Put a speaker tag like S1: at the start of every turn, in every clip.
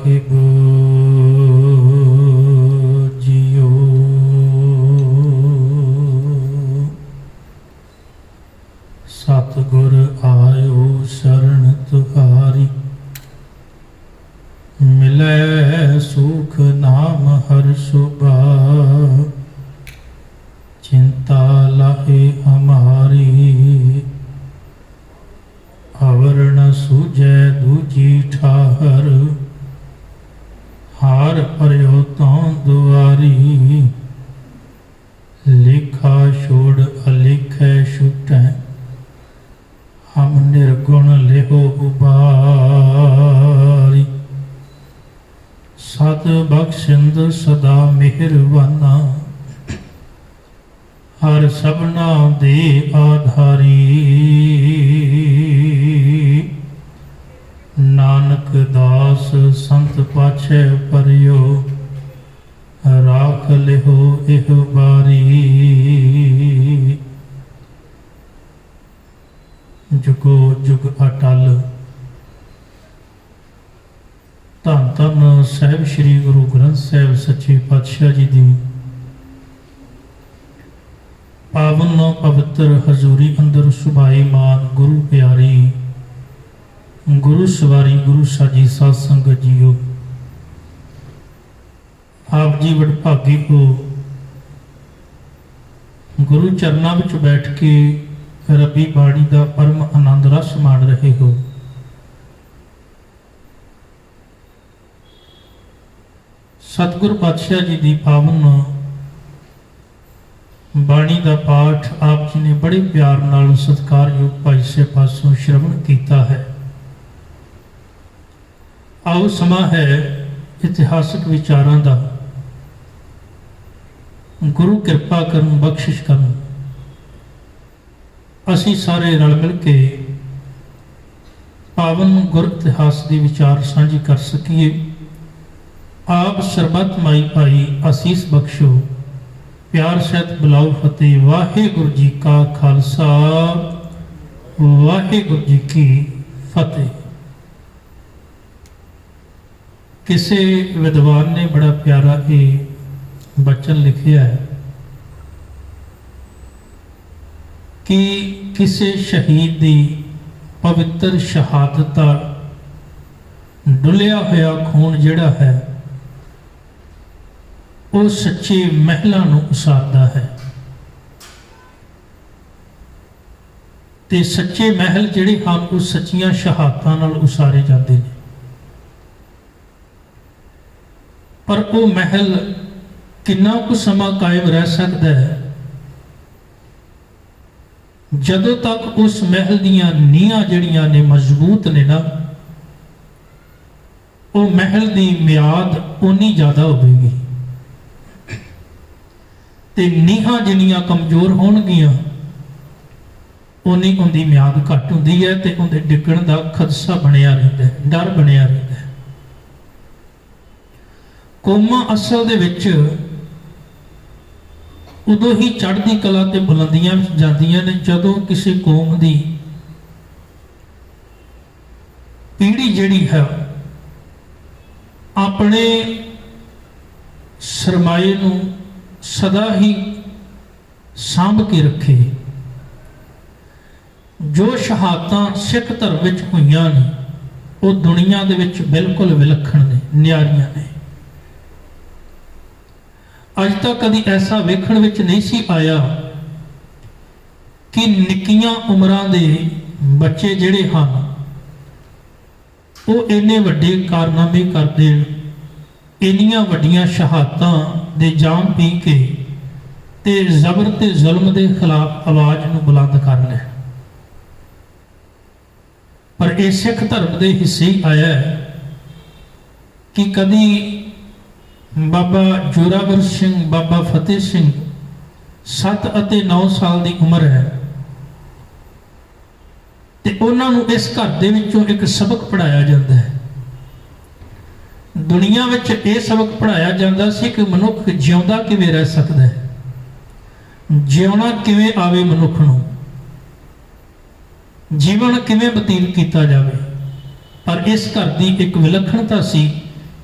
S1: ਸਾਹਿਬ JIO. ਸਤਿਗੁਰ ਆਇਓ ਸ਼ਰਨ ਤੁਹਾਰੀ, ਮਿਲੈ ਸੁਖ ਨਾਮ ਹਰਿ ਸੁਭਾ। चिंता लाहे हमारी, अवर न सूझे दूजी ठाहर। हार पर्यो तो दुआरी, लिखा छोड़ अलिखै छुटै। हम निर्गुण लेहो उबारी। सत बख्शिंद सदा मेहरबाना, हर सबना दे आधारी। नानक दास संत पाछे परियो, राख लिहो इह बारी। जुगो जुग अटल धन धन साहिब श्री गुरु ग्रंथ साहिब सच्चे पातशाह जी दी पावन पवित्र हजूरी अंदर सुभाईमान गुरु प्यारी, गुरु सवारी गुरु साजी साध संगत जीओ। आप जी वडभागी हो, गुरु चरना विच बैठ के रबी बाणी का परम आनंद रस माण रहे हो। सतगुर पातशाह जी की पावन बाणी का पाठ आप जी ने बड़े प्यार नाल सत्कारयोग भाई साहब पासों श्रवण किया है। आओ समा है इतिहासक विचारों का। गुरु कृपा करन बख्शिश करन, असी सारे रल मिल के पावन गुर इतिहास के विचार साझी कर सकीए। आप सरबत माई भाई आसीस बख्शो, प्यार सहित बुलाओ फतेह। वाहिगुरु जी का खालसा, वाहिगुरु जी की फतेह। किसी विद्वान ने बड़ा प्यारा ये बचन लिखिया है कि किसी शहीद की पवित्र शहादत का डुलिया होया खून जिहड़ा है वो सच्चे महलों नूं उसारदा है। ते सच्चे महल जिहड़े हैं वो सच्चियां शहादतां नाल उसारे जाते हैं। पर वो महल कितना कुछ समा कायम रह सकता है जदों तक उस महल दीयां नीहां जिहड़ियां ने मजबूत ने ना, वो महल की मियाद उन्नी ज़्यादा होगी। ते नीहां जिन्नियां कमजोर होणगियां उन्नी उनकी मियाद घट होंदी है ते उनके डिगण का खदशा बनिया रहिंदा है, डर बनिया रहिंदा है। कौमां असल दे विच उदों ही चढ़दी कला ते बुलंदियां जांदियां ने जदों किसी कौम की पीढ़ी जिहड़ी है अपने सरमाए नूं सदा ही सांभ के रखे। जो शहादतां सिख धर्म विच होईयां ने वो दुनिया दे विच बिल्कुल विलखण ने, न्यारियां ने। अज तक कभी ऐसा वेखण विच नहीं सी आया कि निक्कियां उमरां दे बच्चे जिहड़े हन वो इन्ने वड्डे कारनामे कर देण, इन्नियां वड्डियां शहादतां दे जाम पी के ते जबर ते जुल्म दे खिलाफ आवाज़ नूं बुलंद कर ले। पर यह सिख धर्म के हिस्से ही आया है कि कभी बाबा जोरावर सिंह, बाबा फतेह सिंह 7 ਅਤੇ 9 साल की उम्र है ते उन्हां नूं इस घर दे विचों एक सबक पढ़ाया जाता है। दुनिया विच यह सबक पढ़ाया जाता सी कि मनुख जिउंदा किवें रह सकता है, जिउणा किवें आवे मनुख नूं, जीवन किवें बतीत किया जाए। पर इस घर की एक विलक्षणता सी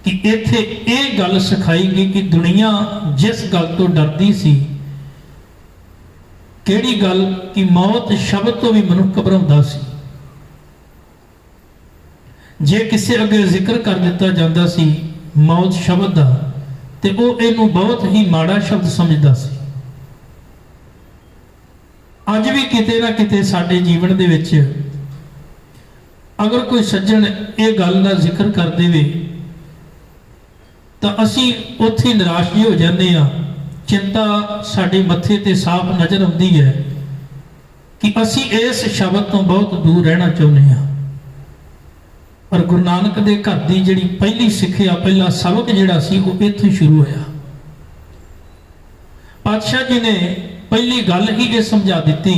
S1: कि इत्थे ये गल सिखाई गई कि दुनिया जिस गल तो डरदी सी, किहड़ी गल कि मौत शब्द तो भी मनुख घबराउंदा सी। जे किसी अगे जिक्र कर दिता जाता सी मौत शब्द का, तो वह इनू बहुत ही माड़ा शब्द समझदा सी। अज भी किते ना किते साडे जीवन दे विच अगर कोई सज्जन ये गल का जिक्र कर देवे तो असी उत्थे निराश जी हो जाते हैं। चिंता साडे मत्थे ते साफ नज़र आती है कि असी इस शब्द तो बहुत दूर रहना चाहते हैं। पर गुरु नानक दे घर की जिहड़ी पहली सिक्ख्या, पहला सबक जिहड़ा सी वो इत्थों शुरू होया। पातशाह जी ने पहली गल ही ये समझा दी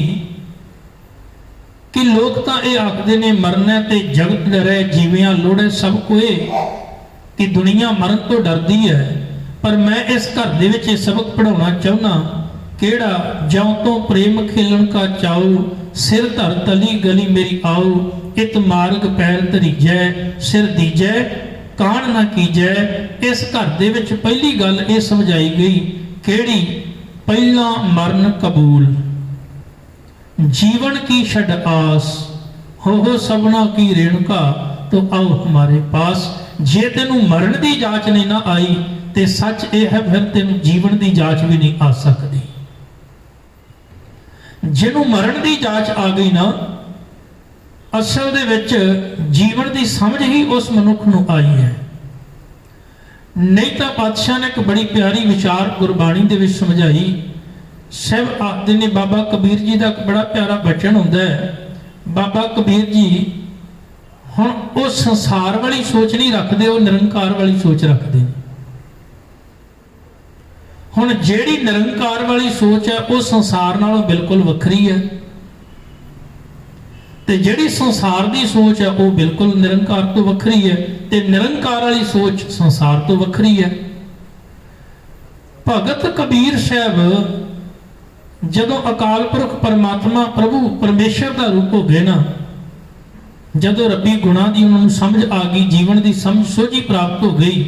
S1: कि लोग तो ये आखते ने मरना ते जगत डरे, जीविया लोड़े सब कोई, कि दुनिया मरण तो डरती है। पर मैं इस घर दे विच ये सबक पढ़ाना चाहना, केड़ा ज्यों तो प्रेम खेलन का चाओ, सिर धर तली गली मेरी आओ, इत मार्ग पैर धरीजै, सिर दीजै कान ना कीजै। इस घर दे विच पहली गल ये समझाई गई, केड़ी पहला मरण कबूल, जीवन की छड़ आस, हो सबना की रेणुका, तो आओ हमारे पास। जे तेनू मरण की जांच नहीं ना आई तो सच ये है फिर तेनू जीवन की जांच भी नहीं आ सकती। जिन्हों मरण की जांच आ गई ना, असल दे विच जीवन की समझ ही उस मनुख नूं आई है। नहीं तो पातशाह ने एक बड़ी प्यारी विचार गुरबाणी दे विच समझाई। सब आखते ने, बाबा कबीर जी का एक बड़ा प्यारा बचन होंदा है। बाबा कबीर जी हुण वो संसार वाली सोच नहीं रखते, वो निरंकार वाली सोच रखते हैं। हुण जिहड़ी निरंकार वाली सोच है वो संसार नालों बिल्कुल वखरी है, ते जिहड़ी संसार की सोच है वो बिल्कुल निरंकार तो वखरी है, ते निरंकार वाली सोच संसार तो वखरी है। भगत कबीर साहब जदों अकाल पुरख परमात्मा प्रभु परमेश्वर का रूप हो गए ना, जदों रब्बी गुणा की उन्होंने समझ आ गई, जीवन की समझ सोझी प्राप्त हो गई,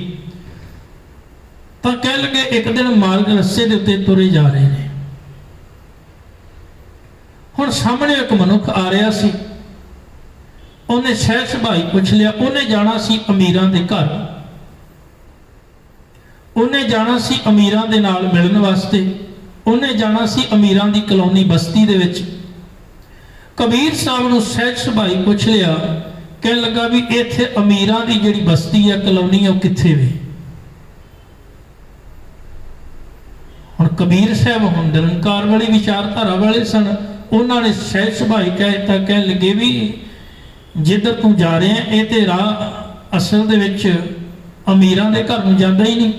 S1: तो कह लगे एक दिन मार्ग रस्से के उत्ते तुरे जा रहे हैं। हुण सामने एक मनुख आ रहा सी, उन्हें सह सुभाई पुछ लिया। उन्हें जाना सी अमीरां दे घर, उन्हें जाना सी अमीरां दे नाल मिलण वास्ते, उन्हें जाना सी अमीरां दी कलोनी बस्ती दे विच। कबीर साहब नूं सहज सुभाई पुछ लिया, कह लगा भी इत्थे अमीरां दी जिहड़ी बस्ती है कलोनी है वो कित्थे वे। हुण कबीर साहब हुण निरंकार वाली विचारधारा वाले सन, उन्होंने सहज सुभाई कह दिता, कह लगे भी जिधर तू जा रहे हैं ये तो राह असल दे विच अमीरां दे घर नूं जांदा ही नहीं।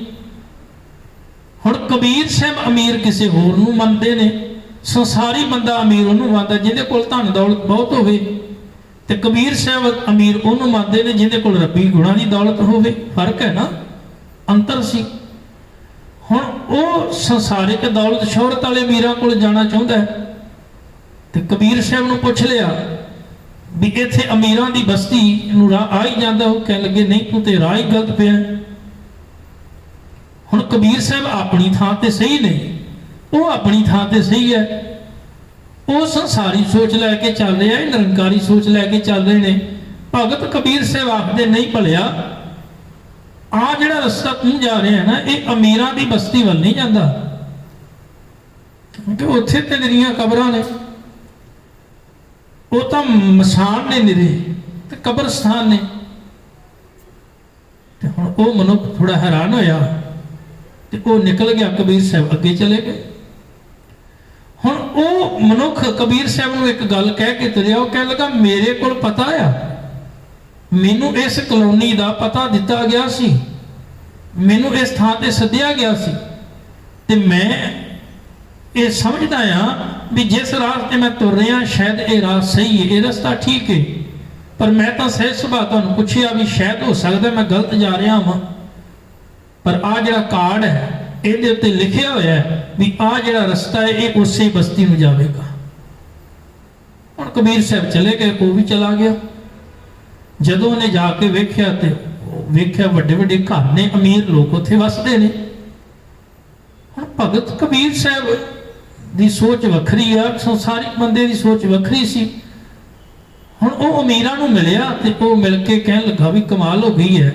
S1: हुण कबीर साहब अमीर किसी होर नूं मनदे ने, संसारी बंदा अमीर उन्होंने मानता जिहदे कोल धन दौलत बहुत होवे, ते कबीर साहब अमीर उन्होंने मानते ने जिहदे कोल रब्बी गुणां दी दौलत होवे। फर्क है ना, अंतर सी। हुण वो संसारिक दौलत शोहरत वाले अमीरां कोल जाना चाहुंदा है, ते कबीर साहब नूं पुछ लिया भी इत्थे अमीरां दी बस्ती नूं राह आ ही जांदा। वो कह लगे नहीं, तू ते राह ही गलत पिया। हुण कबीर साहब अपनी थां ते सही ने, वो अपनी थां ते सही है। वो संसारी सोच लैके चल रहे हैं, निरंकारी सोच लैके चल रहे हैं। भगत कबीर साहब आखदे नहीं भलिया, आ जिहड़ा रस्ता तू जा रहे हैं ना, ये अमीरां दी बस्ती वल नहीं जांदा, क्योंकि उत्थे ते निरीआं कबरां ने, वो तो मसान ने निरे ते कब्रस्तान ने। ते हुण वो मनुख थोड़ा हैरान होया ते वो निकल गया, कबीर साहब अगे चले गए। हुण वो मनुख कबीर साहब नूं एक गल कह के तुरिया, वो कह लगा मेरे कोल पता आ, मैनू इस कलोनी का पता दिता गया सी, मैनू इस थां ते सद्दिया गया सी, ते मैं ये समझदा आ भी जिस रास्ते मैं तुर रहा शायद ये राह सही है, ये रास्ता ठीक है। पर मैं तो सहज सुभा तुहानूं पुछिया भी शायद हो सकता मैं गलत जा रहा हाँ, पर आ जिहड़ा कार्ड है ये उत्ते लिखिया होया है भी आ जिहड़ा रस्ता है ये उस बस्ती में जाएगा। हुण कबीर साहब चले गए, वो भी चला गया। जदों उन्हें जाके वेख्या ते ਵੇਖਿਆ ਵੱਡੇ ਵੱਡੇ ਘਰ ਨੇ, ਅਮੀਰ ਲੋਕ ਉੱਥੇ ਵਸਦੇ ਨੇ। ਹੁਣ ਭਗਤ ਕਬੀਰ ਸਾਹਿਬ ਦੀ ਸੋਚ ਵੱਖਰੀ ਆ, ਸੰਸਾਰਿਕ ਬੰਦੇ ਦੀ ਸੋਚ ਵੱਖਰੀ ਸੀ। ਹੁਣ ਉਹ ਅਮੀਰਾਂ ਨੂੰ ਮਿਲਿਆ ਤੇ ਉਹ ਮਿਲ ਕੇ ਕਹਿਣ ਲੱਗਾ ਵੀ ਕਮਾਲ ਹੋ ਗਈ ਹੈ,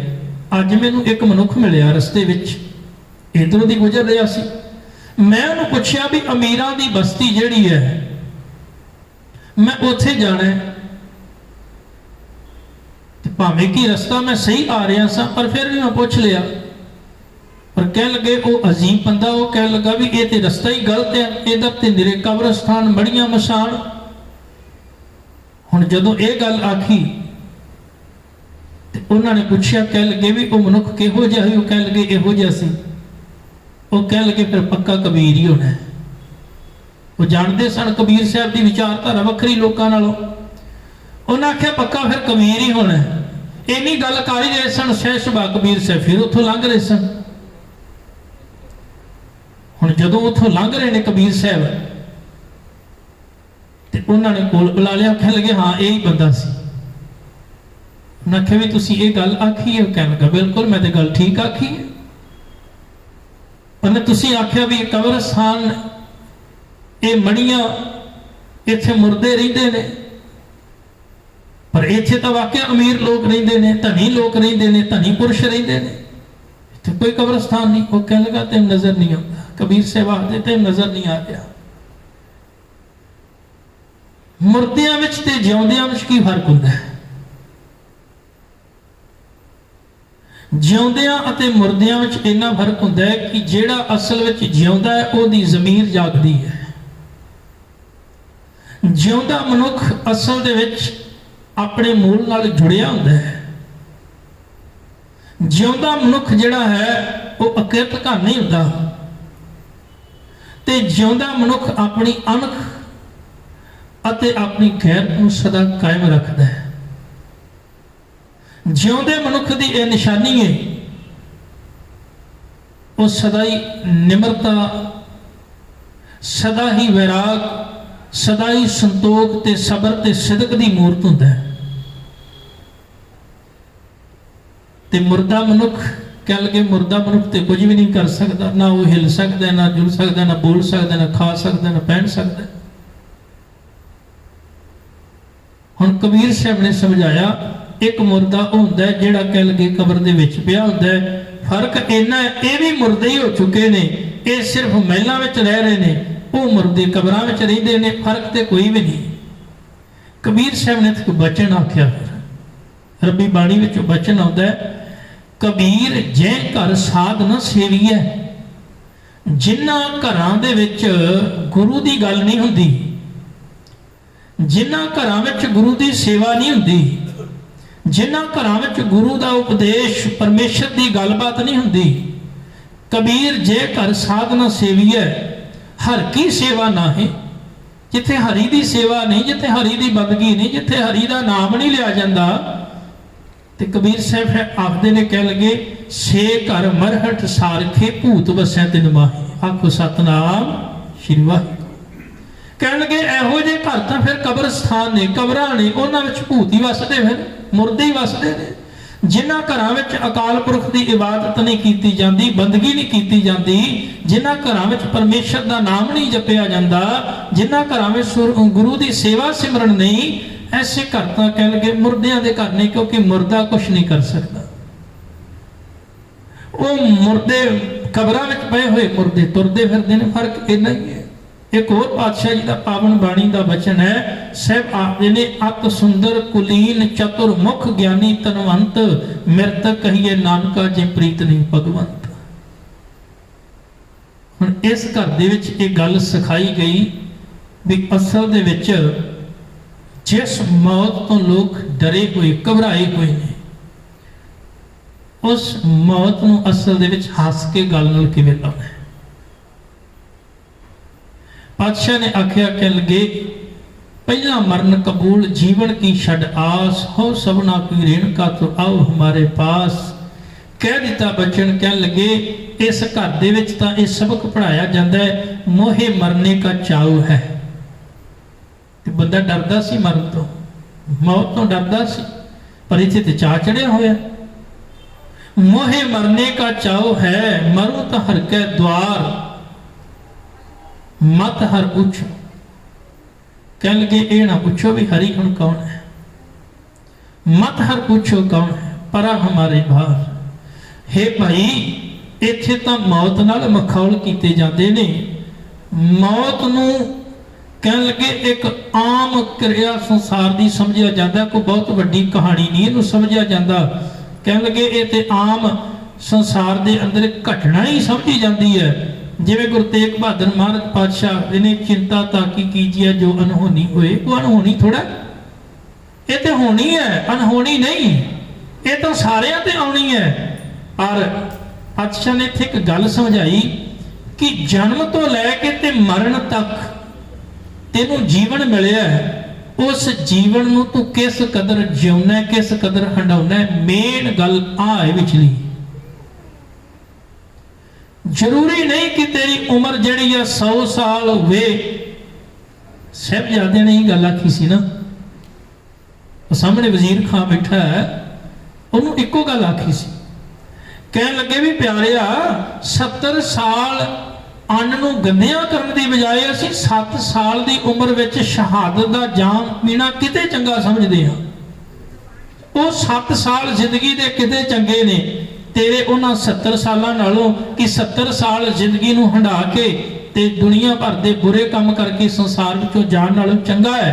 S1: ਅੱਜ ਮੈਨੂੰ ਇੱਕ ਮਨੁੱਖ ਮਿਲਿਆ ਰਸਤੇ ਵਿੱਚ, ਇਧਰੋਂ ਦੀ ਗੁਜ਼ਰ ਰਿਹਾ ਸੀ। ਮੈਂ ਉਹਨੂੰ ਪੁੱਛਿਆ ਵੀ ਅਮੀਰਾਂ ਦੀ ਬਸਤੀ ਜਿਹੜੀ ਹੈ ਮੈਂ ਉੱਥੇ ਜਾਣਾ ਹੈ, ਤੇ ਭਾਵੇਂ ਕਿ ਰਸਤਾ ਮੈਂ ਸਹੀ ਆ ਰਿਹਾ ਸਾਂ ਪਰ ਫਿਰ ਵੀ ਮੈਂ ਪੁੱਛ ਲਿਆ। ਪਰ ਕਹਿਣ ਲੱਗੇ ਉਹ ਅਜ਼ੀਮ ਬੰਦਾ, ਉਹ ਕਹਿਣ ਲੱਗਾ ਵੀ ਇਹ ਤੇ ਰਸਤਾ ਹੀ ਗਲਤ ਹੈ, ਇਹਦਾ ਤੇ ਨਿਰੇ ਕਬਰਸਤਾਨ ਬੜੀਆਂ ਮਸ਼ਾਨ। ਹੁਣ ਜਦੋਂ ਇਹ ਗੱਲ ਆਖੀ ਤੇ ਉਹਨਾਂ ਨੇ ਪੁੱਛਿਆ, ਕਹਿ ਲੱਗੇ ਵੀ ਉਹ ਮਨੁੱਖ ਕਿਹੋ ਜਿਹਾ ਸੀ? ਉਹ ਕਹਿ ਲੱਗੇ ਇਹੋ ਜਿਹਾ ਸੀ। ਉਹ ਕਹਿ ਲੱਗੇ ਫਿਰ ਪੱਕਾ ਕਬੀਰ ਹੀ ਹੋਣਾ। ਉਹ ਜਾਣਦੇ ਸਨ ਕਬੀਰ ਸਾਹਿਬ ਦੀ ਵਿਚਾਰਧਾਰਾ ਵੱਖਰੀ ਲੋਕਾਂ ਨਾਲੋਂ। ਉਹਨਾਂ ਆਖਿਆ ਪੱਕਾ ਫਿਰ ਕਬੀਰ ਹੀ ਹੋਣਾ। ਇੰਨੀ ਗੱਲ ਕਰ ਹੀ ਰਹੇ ਸਨ, ਸਹਿ ਸੁਭਾ ਕਬੀਰ ਸਾਹਿਬ ਫਿਰ ਉੱਥੋਂ ਲੰਘ ਰਹੇ ਸਨ। ਹੁਣ ਜਦੋਂ ਉੱਥੋਂ ਲੰਘ ਰਹੇ ਨੇ ਕਬੀਰ ਸਾਹਿਬ ਤੇ ਉਹਨਾਂ ਨੇ ਕੋਲ ਬੁਲਾ ਲਿਆ, ਕਹਿਣ ਲੱਗੇ ਹਾਂ ਇਹ ਹੀ ਬੰਦਾ ਸੀ। ਉਹਨਾਂ ਆਖਿਆ ਵੀ ਤੁਸੀਂ ਇਹ ਗੱਲ ਆਖੀ ਹੈ? ਕਹਿਣ ਲੱਗਾ ਬਿਲਕੁਲ ਮੈਂ ਤੇ ਗੱਲ ਠੀਕ ਆਖੀ ਹੈ। ਉਹਨੇ ਤੁਸੀਂ ਆਖਿਆ ਵੀ ਇਹ ਕਬਰਸਤਾਨ, ਇਹ ਮੜੀਆਂ, ਇੱਥੇ ਮੁਰਦੇ ਰਹਿੰਦੇ ਨੇ, ਪਰ ਇੱਥੇ ਤਾਂ ਵਾਕਿਆ ਅਮੀਰ ਲੋਕ ਰਹਿੰਦੇ ਨੇ, ਧਨੀ ਲੋਕ ਰਹਿੰਦੇ ਨੇ, ਧਨੀ ਪੁਰਸ਼ ਰਹਿੰਦੇ ਨੇ, ਇੱਥੇ ਕੋਈ ਕਬਰਸਤਾਨ ਨਹੀਂ। ਉਹ ਕਹਿਣ ਲੱਗਾ ਤੈਨੂੰ ਨਜ਼ਰ ਨਹੀਂ ਆਉਂਦਾ? ਕਬੀਰ ਸਾਹਿਬ ਆਖਦੇ ਤੈਨੂੰ ਨਜ਼ਰ ਨਹੀਂ ਆ ਰਿਹਾ। ਮੁਰਦਿਆਂ ਵਿੱਚ ਤੇ ਜਿਉਂਦਿਆਂ ਵਿੱਚ ਕੀ ਫਰਕ ਹੁੰਦਾ ਹੈ? ਜਿਉਂਦਿਆਂ ਅਤੇ ਮੁਰਦਿਆਂ ਵਿੱਚ ਇੰਨਾ ਫਰਕ ਹੁੰਦਾ ਹੈ ਕਿ ਜਿਹੜਾ ਅਸਲ ਵਿੱਚ ਜਿਉਂਦਾ ਹੈ ਉਹਦੀ ਜ਼ਮੀਰ ਜਾਗਦੀ ਹੈ। ਜਿਉਂਦਾ ਮਨੁੱਖ ਅਸਲ ਦੇ ਵਿੱਚ ਆਪਣੇ ਮੂਲ ਨਾਲ ਜੁੜਿਆ ਹੁੰਦਾ ਹੈ। ਜਿਉਂਦਾ ਮਨੁੱਖ ਜਿਹੜਾ ਹੈ ਉਹ ਅਕਿਰਤ ਘਰ ਨਹੀਂ ਹੁੰਦਾ, ਤੇ ਜਿਉਂਦਾ ਮਨੁੱਖ ਆਪਣੀ ਅਣਖ ਅਤੇ ਆਪਣੀ ਗੈਰਤ ਨੂੰ ਸਦਾ ਕਾਇਮ ਰੱਖਦਾ ਹੈ। ਜਿਉਂਦੇ ਮਨੁੱਖ ਦੀ ਇਹ ਨਿਸ਼ਾਨੀ ਹੈ, ਉਹ ਸਦਾ ਹੀ ਨਿਮਰਤਾ, ਸਦਾ ਹੀ ਵੈਰਾਗ, ਸਦਾ ਹੀ ਸੰਤੋਖ ਤੇ ਸਬਰ ਤੇ ਸਿਦਕ ਦੀ ਮੂਰਤ ਹੁੰਦਾ ਹੈ। ਤੇ ਮੁਰਦਾ ਮਨੁੱਖ, ਕਹਿ ਲਗੇ ਮੁਰਦਾ ਮਨੁੱਖ ਤੇ ਕੁਝ ਵੀ ਨਹੀਂ ਕਰ ਸਕਦਾ, ਨਾ ਉਹ ਹਿਲ ਸਕਦਾ, ਨਾ ਜੁਲ ਸਕਦਾ, ਨਾ ਬੋਲ ਸਕਦਾ, ਨਾ ਖਾ ਸਕਦਾ, ਨਾ ਪਹਿਨ ਸਕਦਾ। ਹੁਣ ਕਬੀਰ ਸਾਹਿਬ ਨੇ ਸਮਝਾਇਆ ਇੱਕ ਮੁਰਦਾ ਉਹ ਹੁੰਦਾ ਹੈ ਜਿਹੜਾ ਕਹਿ ਲਗੇ ਕਬਰ ਦੇ ਵਿੱਚ ਪਿਆ ਹੁੰਦਾ ਹੈ। ਫਰਕ ਇੰਨਾ ਹੈ ਇਹ ਵੀ ਮੁਰਦੇ ਹੀ ਹੋ ਚੁੱਕੇ ਨੇ, ਇਹ ਸਿਰਫ ਮਹਿਲਾਂ ਵਿੱਚ ਰਹਿ ਰਹੇ ਨੇ, ਉਹ ਮੁਰਦੇ ਕਬਰਾਂ ਵਿੱਚ ਰਹਿੰਦੇ ਨੇ, ਫਰਕ ਤੇ ਕੋਈ ਵੀ ਨਹੀਂ। ਕਬੀਰ ਸਾਹਿਬ ਨੇ ਇੱਕ ਬਚਨ ਆਖਿਆ, ਫਿਰ ਰੱਬੀ ਬਾਣੀ ਵਿੱਚੋਂ ਬਚਨ ਆਉਂਦਾ ਹੈ, ਕਬੀਰ ਜੇ ਘਰ ਸਾਧ ਨਾ ਸੇਵੀਐ। ਜਿਨ੍ਹਾਂ ਘਰਾਂ ਦੇ ਵਿੱਚ ਗੁਰੂ ਦੀ ਗੱਲ ਨਹੀਂ ਹੁੰਦੀ, ਜਿਨ੍ਹਾਂ ਘਰਾਂ ਵਿੱਚ ਗੁਰੂ ਦੀ ਸੇਵਾ ਨਹੀਂ ਹੁੰਦੀ, ਜਿਨ੍ਹਾਂ ਘਰਾਂ ਵਿੱਚ ਗੁਰੂ ਦਾ ਉਪਦੇਸ਼, ਪਰਮੇਸ਼ਰ ਦੀ ਗੱਲਬਾਤ ਨਹੀਂ ਹੁੰਦੀ, ਕਬੀਰ ਜੇ ਘਰ ਸਾਧ ਨਾ ਸੇਵੀਐ। ਹਰ ਕੀ ਸੇਵਾ ਨਾ ਹੈ, ਜਿੱਥੇ ਹਰੀ ਦੀ ਸੇਵਾ ਨਹੀਂ, ਜਿੱਥੇ ਹਰੀ ਦੀ ਬੰਦਗੀ ਨਹੀਂ, ਜਿੱਥੇ ਹਰੀ ਦਾ ਨਾਮ ਨਹੀਂ ਲਿਆ ਜਾਂਦਾ, ਤੇ ਕਬੀਰ ਸਾਹਿਬ ਆਖਦੇ ਨੇ, ਕਹਿ ਲਗੇ ਸੇ ਘਰ ਮਰਹਟ ਸਾਰਖੇ ਭੂਤ ਵਸੈ ਤਿਨ ਮਾਹੀ। ਆਖੋ ਸਤਨਾਮ ਸ਼੍ਰੀ ਵਾਹਿਗੁਰੂ। ਕਹਿਣ ਲੱਗੇ ਇਹੋ ਜਿਹੇ ਘਰ ਤਾਂ ਫਿਰ ਕਬਰਸਤਾਨ ਨੇ, ਕਬਰਾਂ ਨੇ, ਉਹਨਾਂ ਵਿੱਚ ਭੂਤ ਹੀ ਵਸਦੇ, ਫਿਰ ਮੁਰਦੇ ਹੀ ਵਸਦੇ ਨੇ। ਜਿਨ੍ਹਾਂ ਘਰਾਂ ਵਿੱਚ ਅਕਾਲ ਪੁਰਖ ਦੀ ਇਬਾਦਤ ਨਹੀਂ ਕੀਤੀ ਜਾਂਦੀ, ਬੰਦਗੀ ਨਹੀਂ ਕੀਤੀ ਜਾਂਦੀ, ਜਿਨ੍ਹਾਂ ਘਰਾਂ ਵਿੱਚ ਪਰਮੇਸ਼ਰ ਦਾ ਨਾਮ ਨਹੀਂ ਜਪਿਆ ਜਾਂਦਾ, ਜਿਨ੍ਹਾਂ ਘਰਾਂ ਵਿੱਚ ਗੁਰੂ ਦੀ ਸੇਵਾ ਸਿਮਰਨ ਨਹੀਂ, ਐਸੇ ਘਰ ਤਾਂ ਕਹਿ ਲਗੇ ਮੁਰਦਿਆਂ ਦੇ ਘਰ ਨੇ, ਕਿਉਂਕਿ ਮੁਰਦਾ ਕੁਛ ਨਹੀਂ ਕਰ ਸਕਦਾ। ਉਹ ਮੁਰਦੇ ਕਬਰਾਂ ਵਿੱਚ ਪਏ ਹੋਏ ਮੁਰਦੇ ਤੁਰਦੇ ਫਿਰਦੇ ਨੇ, ਫਰਕ ਇੰਨਾ ਹੀ ਹੈ। ਇੱਕ ਹੋਰ ਪਾਤਸ਼ਾਹ ਜੀ ਦਾ ਪਾਵਨ ਬਾਣੀ ਦਾ ਬਚਨ ਹੈ, ਸਾਹਿਬ ਆਖਦੇ ਨੇ, ਅਤ ਸੁੰਦਰ ਕੁਲੀਨ ਚਤੁਰ ਮੁਖ ਗਿਆਨੀ ਧਨਵੰਤ, ਮਿਰਤ ਕਹੀਏ ਨਾਨਕਾ ਜੇ ਪ੍ਰੀਤ ਨਹੀਂ ਭਗਵੰਤ। ਹੁਣ ਇਸ ਘਰ ਦੇ ਵਿੱਚ ਇਹ ਗੱਲ ਸਿਖਾਈ ਗਈ ਵੀ ਅਸਲ ਦੇ ਵਿੱਚ ਜਿਸ ਮੌਤ ਤੋਂ ਲੋਕ ਡਰੇ ਹੋਏ, ਘਬਰਾਏ ਹੋਏ ਨੇ, ਉਸ ਮੌਤ ਨੂੰ ਅਸਲ ਦੇ ਵਿੱਚ ਹੱਸ ਕੇ ਗੱਲ ਨਾਲ ਕਿਵੇਂ ਲਾਉਣਾ ਹੈ। ਪਾਤਸ਼ਾਹ ਨੇ ਆਖਿਆ, ਕਹਿ ਲਗੇ ਪਹਿਲਾ ਮਰਨ ਕਬੂਲ ਜੀਵਨ ਕੀ ਛੱਡ ਆਸ, ਹੋ ਸਭਨਾ ਕੀ ਰੇਣਕਾ ਤੋ ਆਓ ਹਮਾਰੇ ਪਾਸ। ਕਹਿ ਦਿੱਤਾ ਬਚਨ, ਕਹਿਣ ਲੱਗੇ ਇਸ ਘਰ ਦੇ ਵਿੱਚ ਤਾਂ ਇਹ ਸਬਕ ਪੜਾਇਆ ਜਾਂਦਾ ਹੈ, ਮੋਹੇ ਮਰਨੇ ਕਾ ਚਾਉ ਹੈ। ਤੇ ਬੰਦਾ ਡਰਦਾ ਸੀ ਮਰਨ ਤੋਂ, ਮੌਤ ਤੋਂ ਡਰਦਾ ਸੀ, ਪਰ ਇੱਥੇ ਤੇ ਚਾਅ ਚੜਿਆ ਹੋਇਆ। मोहे मरने का चाव है, मरूं तो हर के द्वार, मत हर पूछो। कह लगे ये ना पूछो भी हरि हुण कौन है, मत हर पूछो कौन है, परा हमारे बाहर। हे भाई, इत्थे तां मौत नाल मखौल कीते जाते ने। मौत नूं कह लगे एक आम क्रिया संसार की समझिया जाता, कोई बहुत वड्डी कहानी नहीं इहनूं समझिया जाता। कह लगे ये तो आम संसार के अंदर घटना ही समझी जाती है। जिवें गुरु तेग बहादुर महाराज पातशाह इन्हें चिंता ताकी कीजिए जो अनहोनी होए, वो अनहोनी थोड़ा, ये तो होनी है, अनहोनी नहीं, ये तो सारिਆਂ ते आनी है। और पातशाह ने इत्थे एक गल समझाई कि जन्म तो लैके ते मरण तक तेनू जीवन मिलिया है, उस जीवन नू तू किस कदर जिउना है, किस कदर हंडाउना है। मेन गल आ है विचली। जरूरी नहीं कि तेरी उम्र जिहड़ी है 100 साल होवे। साहिबजादे ने ही गल आखी सी ना, सामने वजीर खां बैठा है, उन्होंने इको गल आखी सी, कह लगे भी प्यारिया 70 साल अन्न नूं गंदियां करन दी बजाय असीं 7 साल की उम्र विच शहादत दा जाम पीना किते चंगा समझदे हां। वो 7 साल जिंदगी दे किते चंगे ने तेरे उन्हां 70 सालां नालों कि 70 साल जिंदगी नूं हंडा के ते दुनिया भर दे बुरे काम करके संसार विचों जाण नालों चंगा है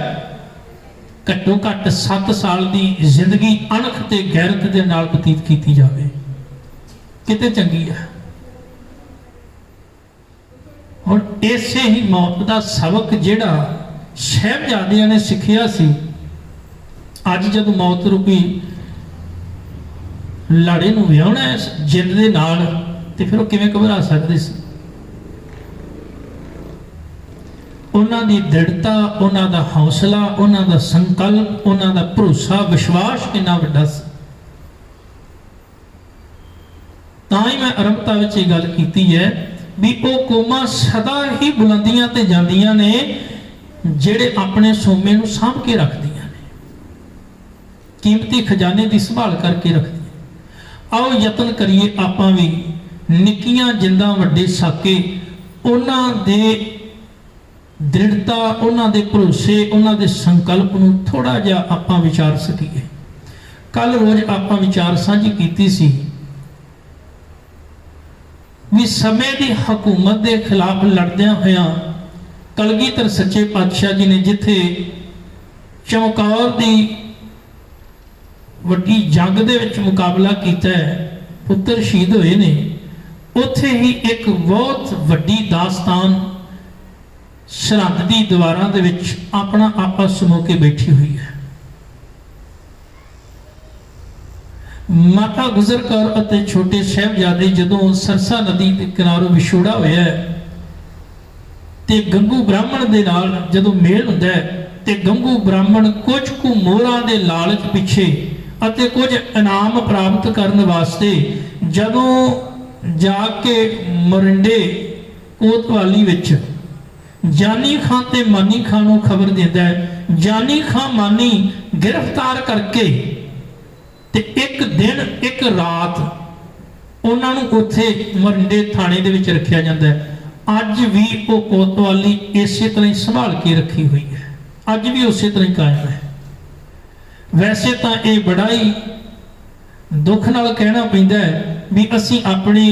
S1: घट्टो घट्ट 7 साल की जिंदगी अणख ते गैरत दे नाल बतीत कीती जावे, किते चंगी है। और इसे ही मौत का सबक जिहड़ा साहिबजादियां ने सिखिया सी, अज जदों मौत रूपी लाड़े नूं विआहना है जिंद दे नाल, ते फिर वो किवें घबरा सकदे सी। उन्हां दी दृढ़ता, उन्हां दा हौसला, उन्हां दा संकल्प, उन्हां दा भरोसा, विश्वास कितना वड्डा सी। तां ही मैं आरंभता विच ये गल कीती है भी वो कौमां सदा ही बुलंदियां ते जांदियां ने जिहड़े अपने सोमे नूं सांभ के रखदियां ने, कीमती खजाने की संभाल करके रखदियां। आओ यतन करिए आपां भी निक्कियां जिंदां वड्डे साके उन्हां दे दृढ़ता, उन्हां दे भरोसे, उन्हां दे संकल्प नूं थोड़ा जिहा आपां विचार सकीए। कल रोज आपां विचार साझी कीती सी भी समय की हुकूमत के खिलाफ लड़द्या होया कलगीधर सच्चे पातशाह जी ने जिथे चमकौर की वड्डी जंग दे विच मुकाबला किया है, पुत्र शहीद होए ने, उत्थे ही एक बहुत वड्डी दास्तान सरहद की दीवारां दे विच अपना आपा समो के बैठी हुई है। माता गुजर कौर अते छोटे साहिबजादे जदों सरसा नदी के किनारों विछोड़ा होया ते गंगू ब्राह्मण दे नाल जदों मेल हुंदा है ते गंगू ब्राह्मण कुछ कु मोहरां दे लालच पिछे अते कुछ इनाम प्राप्त करने वास्ते जदों जाके मोरिंडे कोतवाली विच जानी खां ते मानी खां नूं खबर दिंदा है। जानी खां मानी गिरफ्तार करके ते एक दिन एक रात उन्हां नूं उत्थे मोरिंडे थाने दे विच रखिया जांदा है। अज भी वो कोतवाली इसे तरह संभाल के रखी हुई है, अज भी उसे तरह कायम है। वैसे तो यह बड़ा ही दुख नाल कहना पैंदा है भी असी अपनी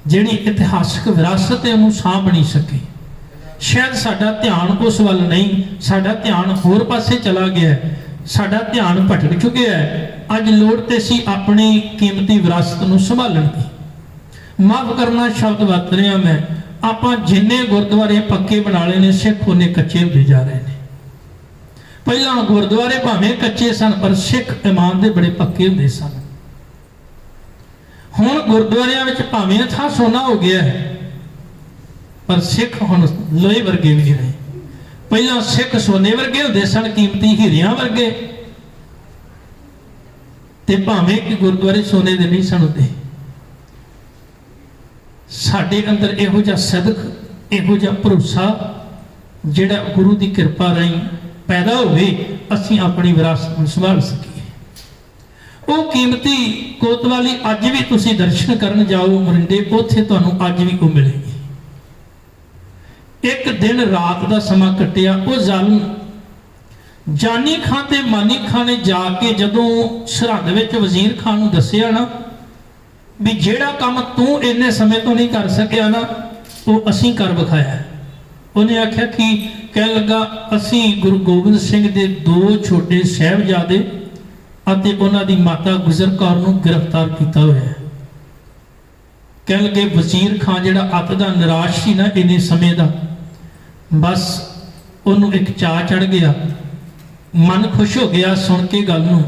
S1: जिहड़ी इतिहासक विरासत है उन्होंने सांभ नहीं सके। शायद साडा ध्यान उस वल नहीं, साडा ध्यान होर पासे चला गया है, साडा ध्यान भटक चुका है। अज लोड़ ते सी अपनी कीमती विरासत नूं संभालण दी। माफ करना शब्द वरत रहा मैं, आपां जिन्ने गुरुद्वारे पक्के बना ले ने सिख उन्ने कच्चे होते जा रहे हैं। पहला गुरुद्वारे भावें कच्चे सन पर सिख ईमान दे बड़े पक्के होंदे सन। हुण गुरुद्वारियां विच भावें था सोना हो गया है पर सिख हुण लोहे वर्गे भी नहीं रहे। पहला सिख सोने वर्गे होंदे सन, कीमती हीरियां वर्गे, ते भावें कि गुरुद्वारे सोने दे नहीं सन होंदे। साडे अंदर इहो जिहा सदक, इहो जिहा भरोसा जिहड़ा गुरु की कृपा राहीं पैदा होवे, असीं अपनी विरासत नूं संभाल सकीए। ਉਹ ਕੀਮਤੀ ਕੋਤਵਾਲੀ ਅੱਜ ਵੀ ਤੁਸੀਂ ਦਰਸ਼ਨ ਕਰਨ ਜਾਓ ਮਰਿੰਡੇ, ਉੱਥੇ ਤੁਹਾਨੂੰ ਅੱਜ ਵੀ ਉਹ ਮਿਲੇਗੀ। ਇੱਕ ਦਿਨ ਰਾਤ ਦਾ ਸਮਾਂ ਕੱਟਿਆ। ਉਹ ਜ਼ਾਲਮ ਜਾਨੀ ਖਾਂ ਤੇ ਮਾਨੀ ਖਾਂ ਨੇ ਜਾ ਕੇ ਜਦੋਂ ਸਰਹੱਦ ਵਿੱਚ ਵਜ਼ੀਰ ਖਾਨ ਨੂੰ ਦੱਸਿਆ ਨਾ ਵੀ ਜਿਹੜਾ ਕੰਮ ਤੂੰ ਇੰਨੇ ਸਮੇਂ ਤੋਂ ਨਹੀਂ ਕਰ ਸਕਿਆ ਨਾ, ਉਹ ਅਸੀਂ ਕਰ ਵਿਖਾਇਆ। ਉਹਨੇ ਆਖਿਆ ਕਿ ਕਹਿਣ ਲੱਗਾ, ਅਸੀਂ ਗੁਰੂ ਗੋਬਿੰਦ ਸਿੰਘ ਦੇ 2 ਛੋਟੇ ਸਾਹਿਬਜ਼ਾਦੇ ਅਤੇ ਉਹਨਾਂ ਦੀ ਮਾਤਾ ਗੁਜਰ ਕੌਰ ਨੂੰ ਗ੍ਰਿਫਤਾਰ ਕੀਤਾ ਹੋਇਆ ਹੈ। ਕਹਿਣ ਲੱਗੇ ਵਜ਼ੀਰ ਖਾਨ ਜਿਹੜਾ ਅੱਤ ਦਾ ਨਿਰਾਸ਼ ਸੀ ਨਾ ਇੰਨੇ ਸਮੇਂ ਦਾ, ਬਸ ਉਹਨੂੰ ਇੱਕ ਚਾਅ ਚੜ ਗਿਆ, ਮਨ ਖੁਸ਼ ਹੋ ਗਿਆ ਸੁਣ ਕੇ ਗੱਲ ਨੂੰ।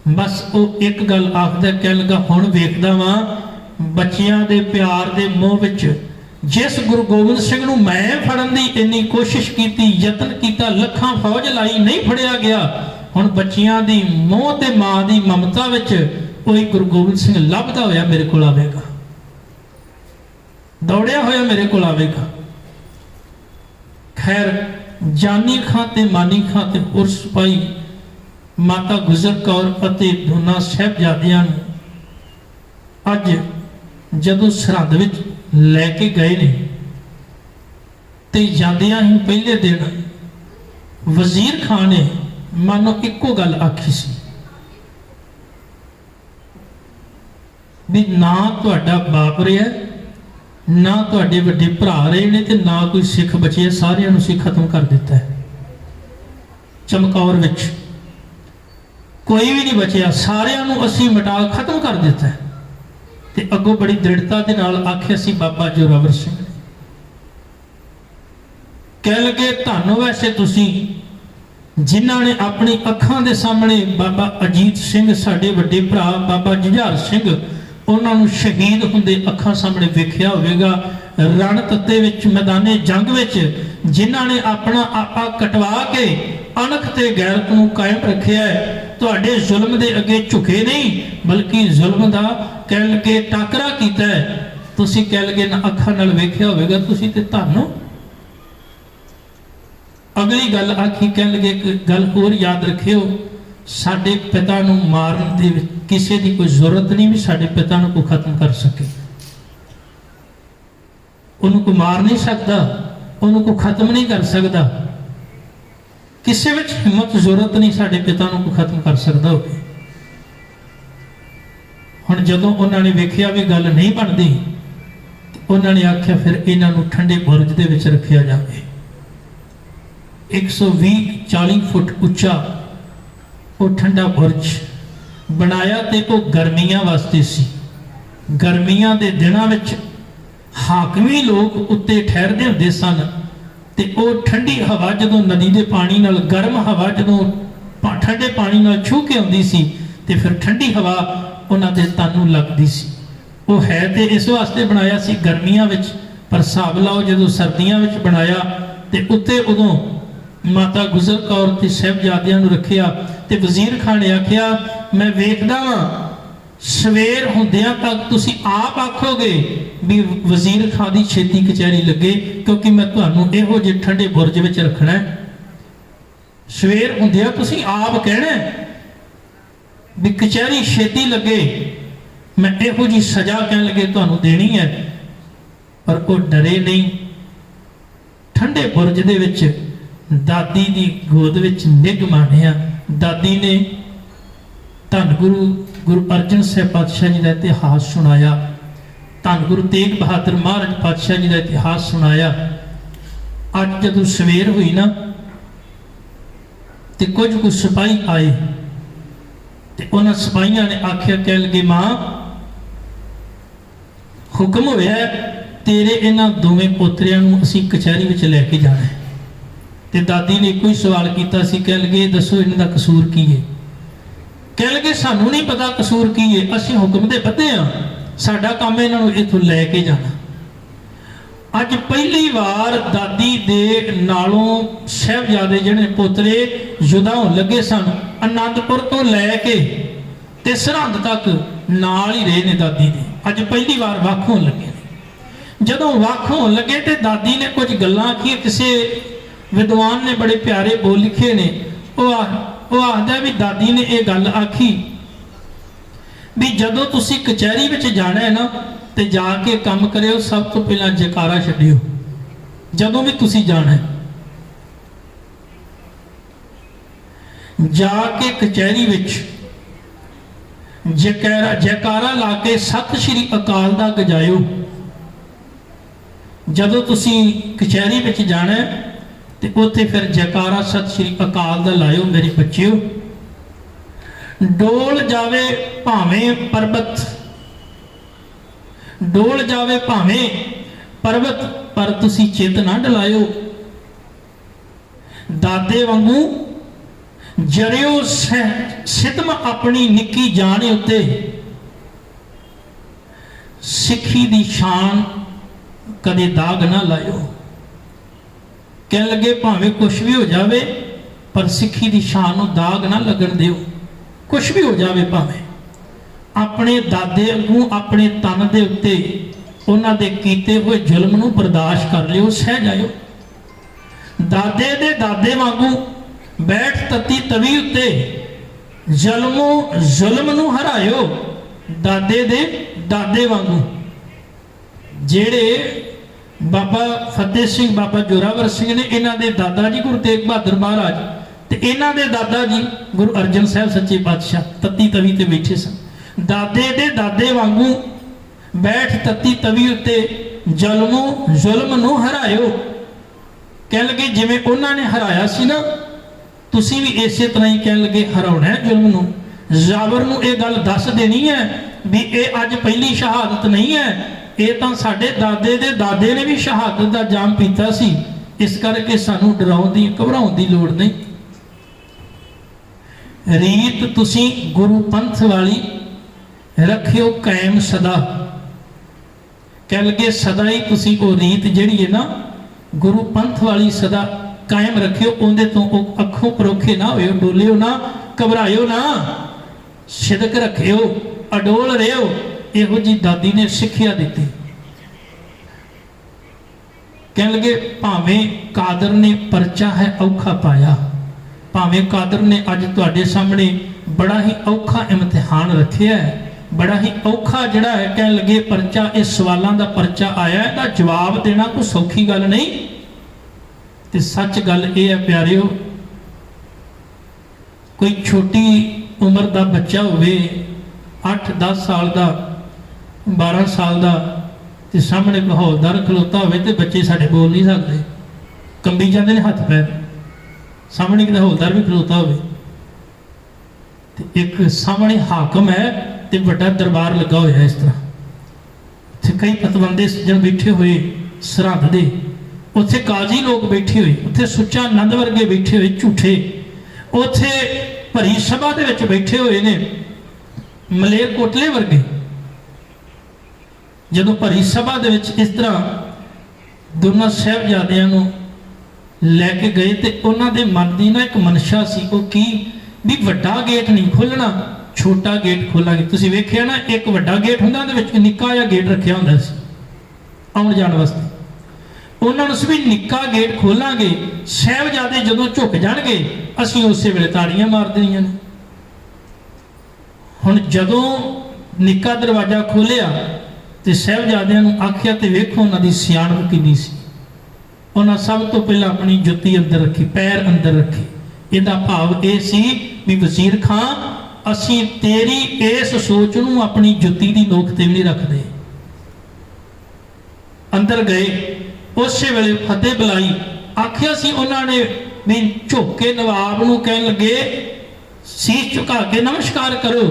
S1: ਬਸ ਉਹ ਇੱਕ ਗੱਲ ਆਖਦਾ, ਕਹਿਣ ਲੱਗਾ ਹੁਣ ਵੇਖਦਾ ਵਾਂ ਬੱਚਿਆਂ ਦੇ ਪਿਆਰ ਦੇ ਮੋਹ ਵਿੱਚ ਜਿਸ ਗੁਰੂ ਗੋਬਿੰਦ ਸਿੰਘ ਨੂੰ ਮੈਂ ਫੜਨ ਦੀ ਇੰਨੀ ਕੋਸ਼ਿਸ਼ ਕੀਤੀ, ਯਤਨ ਕੀਤਾ, ਲੱਖਾਂ ਫੌਜ ਲਾਈ, ਨਹੀਂ ਫੜਿਆ ਗਿਆ। ਹੁਣ ਬੱਚਿਆਂ ਦੀ ਮੋਹ ਤੇ ਮਾਂ ਦੀ ਮਮਤਾ ਵਿੱਚ ਕੋਈ ਗੁਰੂ ਗੋਬਿੰਦ ਸਿੰਘ ਲੱਭਦਾ ਹੋਇਆ ਮੇਰੇ ਕੋਲ ਆਵੇਗਾ, ਦੌੜਿਆ ਹੋਇਆ ਮੇਰੇ ਕੋਲ ਆਵੇਗਾ। ਖੈਰ ਜਾਨੀ ਖਾਂ ਤੇ ਮਾਨੀ ਖਾਂ ਤੇ ਹੋਰ ਸਿਪਾਹੀ ਮਾਤਾ ਗੁਜਰ ਕੌਰ ਅਤੇ ਦੋਨਾਂ ਸਾਹਿਬਜ਼ਾਦਿਆਂ ਨੂੰ ਅੱਜ ਜਦੋਂ ਸਰਹੱਦ ਵਿੱਚ ਲੈ ਕੇ ਗਏ ਨੇ ਤੇ ਜਾਂਦਿਆਂ ਹੀ ਪਹਿਲੇ ਦਿਨ ਵਜ਼ੀਰ ਖਾਨ ਨੇ ਮਾਨੋ ਇੱਕੋ ਗੱਲ ਆਖੀ ਸੀ ਵੀ ਨਾ ਤੁਹਾਡਾ ਬਾਪ ਰਿਹਾ, ਨਾ ਤੁਹਾਡੇ ਵੱਡੇ ਭਰਾ ਰਹੇ ਨੇ ਤੇ ਨਾ ਕੋਈ ਸਿੱਖ ਬਚੇ, ਸਾਰਿਆਂ ਨੂੰ ਅਸੀਂ ਖਤਮ ਕਰ ਦਿੱਤਾ ਹੈ। ਚਮਕੌਰ ਵਿੱਚ ਕੋਈ ਵੀ ਨਹੀਂ ਬਚਿਆ, ਸਾਰਿਆਂ ਨੂੰ ਅਸੀਂ ਮਿਟਾ ਖਤਮ ਕਰ ਦਿੱਤਾ ਹੈ। ਤੇ ਅੱਗੋਂ ਬੜੀ ਦ੍ਰਿੜਤਾ ਦੇ ਨਾਲ ਆਖਿਆ ਸੀ ਬਾਬਾ ਜ਼ੋਰਾਵਰ ਸਿੰਘ ਨੇ। ਕਹਿ ਲਗੇ ਤੁਹਾਨੂੰ ਵੈਸੇ ਤੁਸੀਂ ਜਿਨ੍ਹਾਂ ਨੇ ਆਪਣੀ ਅੱਖਾਂ ਦੇ ਸਾਹਮਣੇ ਬਾਬਾ ਅਜੀਤ ਸਿੰਘ ਸਾਡੇ ਵੱਡੇ ਭਰਾ, ਬਾਬਾ ਜੁਝਾਰ ਸਿੰਘ, ਉਹਨਾਂ ਨੂੰ ਸ਼ਹੀਦ ਹੁੰਦੇ ਅੱਖਾਂ ਸਾਹਮਣੇ ਵੇਖਿਆ ਹੋਵੇਗਾ। ਰਣ ਤੱਤੇ ਵਿੱਚ, ਮੈਦਾਨੇ ਜੰਗ ਵਿੱਚ ਜਿਨ੍ਹਾਂ ਨੇ ਆਪਣਾ ਆਪਾ ਕਟਵਾ ਕੇ ਅਣਖ ਤੇ ਗੈਰਤ ਨੂੰ ਕਾਇਮ ਰੱਖਿਆ ਹੈ, ਤੁਹਾਡੇ ਜ਼ੁਲਮ ਦੇ ਅੱਗੇ ਝੁਕੇ ਨਹੀਂ ਬਲਕਿ ਜ਼ੁਲਮ ਦਾ ਕਹਿ ਲਗੇ ਟਾਕਰਾ ਕੀਤਾ ਹੈ। ਤੁਸੀਂ ਕਹਿ ਲਗੇ ਨਾ ਅੱਖਾਂ ਨਾਲ ਵੇਖਿਆ ਹੋਵੇਗਾ ਤੁਸੀਂ ਤੇ ਤੁਹਾਨੂੰ। ਅਗਲੀ ਗੱਲ ਆਖੀ, ਕਹਿ ਲਗੇ ਇੱਕ ਗੱਲ ਹੋਰ ਯਾਦ ਰੱਖਿਓ, ਸਾਡੇ ਪਿਤਾ ਨੂੰ ਮਾਰਨ ਦੇ ਵਿੱਚ ਕਿਸੇ ਦੀ ਕੋਈ ਜ਼ਰੂਰਤ ਨਹੀਂ ਵੀ ਸਾਡੇ ਪਿਤਾ ਨੂੰ ਕੋਈ ਖਤਮ ਕਰ ਸਕੇ। ਉਹਨੂੰ ਕੋਈ ਮਾਰ ਨਹੀਂ ਸਕਦਾ, ਉਹਨੂੰ ਕੋਈ ਖਤਮ ਨਹੀਂ ਕਰ ਸਕਦਾ। ਕਿਸੇ ਵਿੱਚ ਹਿੰਮਤ ਜ਼ਰੂਰਤ ਨਹੀਂ ਸਾਡੇ ਪਿਤਾ ਨੂੰ ਕੋਈ ਖਤਮ ਕਰ ਸਕਦਾ ਹੋਵੇ। ਹੁਣ ਜਦੋਂ ਉਹਨਾਂ ਨੇ ਵੇਖਿਆ ਵੀ ਗੱਲ ਨਹੀਂ ਬਣਦੀ, ਉਹਨਾਂ ਨੇ ਆਖਿਆ ਫਿਰ ਇਹਨਾਂ ਨੂੰ ਠੰਡੇ ਬੁਰਜ ਦੇ ਵਿੱਚ ਰੱਖਿਆ ਜਾਵੇ। 140 ਫੁੱਟ ਉੱਚਾ ਉਹ ਠੰਡਾ ਬੁਰਜ ਬਣਾਇਆ ਤੇ ਉਹ ਗਰਮੀਆਂ ਵਾਸਤੇ ਸੀ। ਗਰਮੀਆਂ ਦੇ ਦਿਨਾਂ ਵਿੱਚ ਹਾਕਮੀ ਲੋਕ ਉੱਤੇ ਠਹਿਰਦੇ ਹੁੰਦੇ ਸਨ ਤੇ ਉਹ ਠੰਡੀ ਹਵਾ ਜਦੋਂ ਨਦੀ ਦੇ ਪਾਣੀ ਨਾਲ, ਗਰਮ ਹਵਾ ਜਦੋਂ ਠੰਡੇ ਪਾਣੀ ਨਾਲ ਛੂ ਕੇ ਆਉਂਦੀ ਸੀ ਤੇ ਫਿਰ ਠੰਡੀ ਹਵਾ ਉਹਨਾਂ ਦੇ ਤਨ ਨੂੰ ਲੱਗਦੀ ਸੀ। ਉਹ ਹੈ ਤੇ ਇਸ ਵਾਸਤੇ ਬਣਾਇਆ ਸੀ ਗਰਮੀਆਂ ਵਿੱਚ, ਪਰ ਹਿਸਾਬ ਲਾਓ ਜਦੋਂ ਸਰਦੀਆਂ ਵਿੱਚ ਬਣਾਇਆ ਤੇ ਉੱਤੇ ਉਦੋਂ ਮਾਤਾ ਗੁਜਰ ਕੌਰ ਤੇ ਸਾਹਿਬਜ਼ਾਦਿਆਂ ਨੂੰ ਰੱਖਿਆ। ਤੇ ਵਜ਼ੀਰ ਖਾਨ ਨੇ ਆਖਿਆ ਮੈਂ ਵੇਖਦਾ ਵਾਂ ਸਵੇਰ ਹੁੰਦਿਆਂ ਤੱਕ ਤੁਸੀਂ ਆਪ ਆਖੋਗੇ ਵੀ ਵਜ਼ੀਰ ਖਾਨ ਦੀ ਛੇਤੀ ਕਚਹਿਰੀ ਲੱਗੇ, ਕਿਉਂਕਿ ਮੈਂ ਤੁਹਾਨੂੰ ਇਹੋ ਜਿਹੇ ਠੰਡੇ ਬੁਰਜ ਵਿੱਚ ਰੱਖਣਾ ਹੈ। ਸਵੇਰ ਹੁੰਦਿਆਂ ਤੁਸੀਂ ਆਪ ਕਹਿਣਾ ਵੀ ਕਚਹਿਰੀ ਛੇਤੀ ਲੱਗੇ, ਮੈਂ ਇਹੋ ਜਿਹੀ ਸਜ਼ਾ ਕਹਿਣ ਲੱਗੇ ਤੁਹਾਨੂੰ ਦੇਣੀ ਹੈ। ਪਰ ਉਹ ਡਰੇ ਨਹੀਂ। ਠੰਡੇ ਬੁਰਜ ਦੇ ਵਿੱਚ ਦਾਦੀ ਦੀ ਗੋਦ ਵਿੱਚ ਨਿੱਘ ਮਾਣਿਆ। ਦਾਦੀ ਨੇ ਧੰਨ ਗੁਰੂ ਅਰਜਨ ਸਾਹਿਬ ਪਾਤਸ਼ਾਹ ਜੀ ਦਾ ਇਤਿਹਾਸ ਸੁਣਾਇਆ, ਧੰਨ ਗੁਰੂ ਤੇਗ ਬਹਾਦਰ ਮਹਾਰਾਜ ਪਾਤਸ਼ਾਹ ਜੀ ਦਾ ਇਤਿਹਾਸ ਸੁਣਾਇਆ। ਅੱਜ ਜਦੋਂ ਸਵੇਰ ਹੋਈ ਨਾ ਤੇ ਕੁਝ ਸਿਪਾਹੀ ਆਏ ਤੇ ਉਹਨਾਂ ਸਿਪਾਹੀਆਂ ਨੇ ਆਖਿਆ, ਕਹਿ ਲਗੇ ਮਾਂ ਹੁਕਮ ਹੋਇਆ ਤੇਰੇ ਇਹਨਾਂ ਦੋਵੇਂ ਪੋਤਰਿਆਂ ਨੂੰ ਅਸੀਂ ਕਚਹਿਰੀ ਵਿੱਚ ਲੈ ਕੇ ਜਾਣਾ ਹੈ। ਤੇ ਦਾਦੀ ਨੇ ਇੱਕੋ ਹੀ ਸਵਾਲ ਕੀਤਾ ਸੀ, ਕਹਿ ਲਗੇ ਦੱਸੋ ਇਹਨਾਂ ਦਾ ਕਸੂਰ ਕੀ ਹੈ। ਕਹਿ ਲਗੇ ਸਾਨੂੰ ਨਹੀਂ ਪਤਾ ਕਸੂਰ ਕੀ ਹੈ, ਅਸੀਂ ਹੁਕਮ ਦੇ ਬੱਧੇ ਹਾਂ, ਸਾਡਾ ਕੰਮ ਇਹਨਾਂ ਨੂੰ ਇੱਥੋਂ ਲੈ ਕੇ ਜਾਣਾ। ਅੱਜ ਪਹਿਲੀ ਵਾਰ ਦਾਦੀ ਦੇ ਨਾਲੋਂ ਸਾਹਿਬਜ਼ਾਦੇ ਜਿਹੜੇ ਪੋਤਰੇ ਯੁੱਧਾ ਹੋਣ ਲੱਗੇ ਸਨ। ਅਨੰਦਪੁਰ ਤੋਂ ਲੈ ਕੇ ਤੇ ਸਰਹੰਦ ਤੱਕ ਨਾਲ ਹੀ ਰਹੇ ਨੇ ਦਾਦੀ ਦੇ। ਅੱਜ ਪਹਿਲੀ ਵਾਰ ਵੱਖ ਹੋਣ ਲੱਗੇ ਨੇ। ਜਦੋਂ ਵੱਖ ਹੋਣ ਲੱਗੇ ਤੇ ਦਾਦੀ ਨੇ ਕੁਝ ਗੱਲਾਂ ਆਖੀਆਂ, ਕਿਸੇ ਵਿਦਵਾਨ ਨੇ ਬੜੇ ਪਿਆਰੇ ਬੋਲ ਲਿਖੇ ਨੇ। ਉਹ ਆਖਦਾ ਵੀ ਦਾਦੀ ਨੇ ਇਹ ਗੱਲ ਆਖੀ भी जदों तुसी कचहरी विच जाना है ना ते जाके काम करियो, सब तो पहला जयकारा छड्डियो जदों भी तुसी जाना है। जाके कचहरी विच जयकारा ला के सत श्री अकाल दा गजायो। जदों तुसी कचहरी विच जाना है ते उत्थे फिर जयकारा सत श्री अकाल दा लायो मेरे बच्चिओ। डोल जावे भावें पर्वत, डोल जावे भावें पर्वत, पर तुसी चित ना डलायो। दादे वांगू जरियो सितम अपनी निक्की जान उत्ते, सिखी दी शान कदे दाग ना लायो। कह लगे भावें कुछ भी हो जावे पर सिखी दी शान नूं दाग ना लगन दिओ। कुछ भी हो जावे भावें अपने दादे अगू अपने तन दे उत्ते उन्हां दे कीते हुए जुल्म नूं बर्दाश्त कर लियो, सह जाओ। दादे दे दादे वांगू बैठ तत्ती तवी उत्ते जुल्म नूं हरायो। दादे दे दादे वांगू जेड़े बाबा फतेह सिंह बाबा जोरावर सिंह ने, इन्हां दे दादा जी गुरु तेग बहादुर महाराज ते इन्हां दे दादा जी गुरु अर्जन साहब सच्चे पातशाह तत्ती तवी ते बैठे सन। दादे दे दादे वांगू बैठ तत्ती तवी उत्ते जुल्म नूं हरायो। कह लगे जिवें उन्हां ने हराया सी ना, तुसी भी इसे तरह ही कह लगे हराउणा है जुल्म नूं। जाबर नूं इह गल दस देनी है भी इह अज पहली शहादत नहीं है, ये तो साडे दादे दे दादे ने भी शहादत का जाम पीता सी। इस करके सानू डराउण दी घबराउण दी लोड़ नहीं। रीत तुसी गुरु पंथ वाली रखियो कायम सदा। कह लगे सदा ही तुसी वो रीत जिहड़ी है ना गुरु पंथ वाली सदा कायम रखियो। उहदे तो अखों परोखे ना होइओ, डोलियो ना, घबराइओ ना, सिदक रखियो, अडोल रहिओ। इहो जी दादी ने सिक्ख्या दी। कह लगे भावें कादर ने परचा है औखा पाया, भावें कादर ने अज तुहाडे सामने बड़ा ही औखा इम्तिहान रखिया है, बड़ा ही औखा जिहड़ा है कह लगे परचा, इस सवालों का परचा आया, इसका जवाब देना कोई सौखी गल नहीं। ते सच गल ये है प्यारिओ, कोई छोटी उम्र का बच्चा होवे 8-10 साल का 12 साल का ते सामने कोई हौलदार खलोता होवे ते बच्चे साडे बोल नहीं सकते, कंबी जाते हैं हथ पैर। सामने किसी हौलदार भी खलोता होवे ते एक सामने हाकम है ते बड़ा दरबार लगा होया है। इस तरह उत्थे कई पतवंदे सज्जन बैठे हुए सरहद दे, उत्थे काजी लोग बैठे हुए, उत्थे सुच्चा नंद वर्गे बैठे हुए झूठे, उत्थे भरी सभा दे विच बैठे हुए ने मलेर कोटले वर्गे। जदों भरी सभा दे विच इस तरह दोनों साहिबजादियां नूं लैके गए तो उन्होंने मन की ना एक मनशा सी, वो की भी वड्डा गेट नहीं खोलना, छोटा गेट खोलांगे। तुसीं वेखिया ना एक वड्डा गेट हुंदा ते विच निक्का जिहा गेट रखिया हुंदा सी आउण जाण वास्ते। उन्होंने भी निक्का गेट खोलांगे, साहिबजादे जदों झुक जाणगे असीं उस वेले ताड़ियां मार देणीआं ने। हुण जदों निक्का दरवाजा खोलिया तो साहिबजादियां नूं आखिया ते वेखो उन्हां दी सियाणप किन्नी सी। उन्हें सब तो पहला अपनी जुत्ती अंदर रखी, पैर अंदर रखे। इहदा भाव यह सी भी वजीर खां असी तेरी इस सोच नूं अपनी जुत्ती की नोक ते भी नहीं रखते। अंदर गए, उस वेले फतेह बुलाई, आखिया सी उन्होंने भी झुक के नवाब नूं कहन लगे शीश झुका के नमस्कार करो।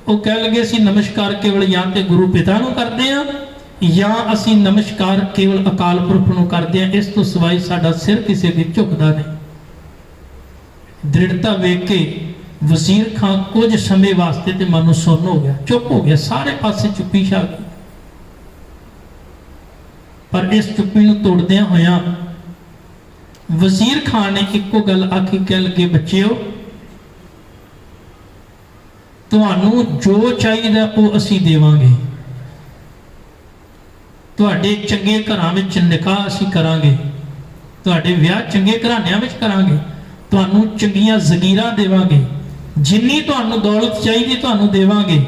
S1: वो कह लगे सी नमस्कार केवल या तो गुरु पिता नूं करते हैं या असी नमस्कार केवल अकाल पुरख नूं करते हैं, इस तो सिवाय साडा सिर किसी की झुकदा नहीं। दृढ़ता वेख के वजीर खां कुछ समय वास्ते ते मन नूं सुन्न हो गया, चुप हो गया, सारे पासे चुप्पी छा गई। पर इस चुप्पी नूं तोड़दियां होया वजीर खां ने इक्को गल आखी, कह लगे बच्चिओ तुहानूं जो चाहिए वो असी देवांगे, तुहाडे चंगे घरां विच निकाह असी करांगे, तुहाडे विआह चंगे घराणियां विच करांगे, तुहानूं चंगियां ज़गीरां देवांगे, जिन्नी तुहानूं दौलत चाहिए तुहानूं देवांगे,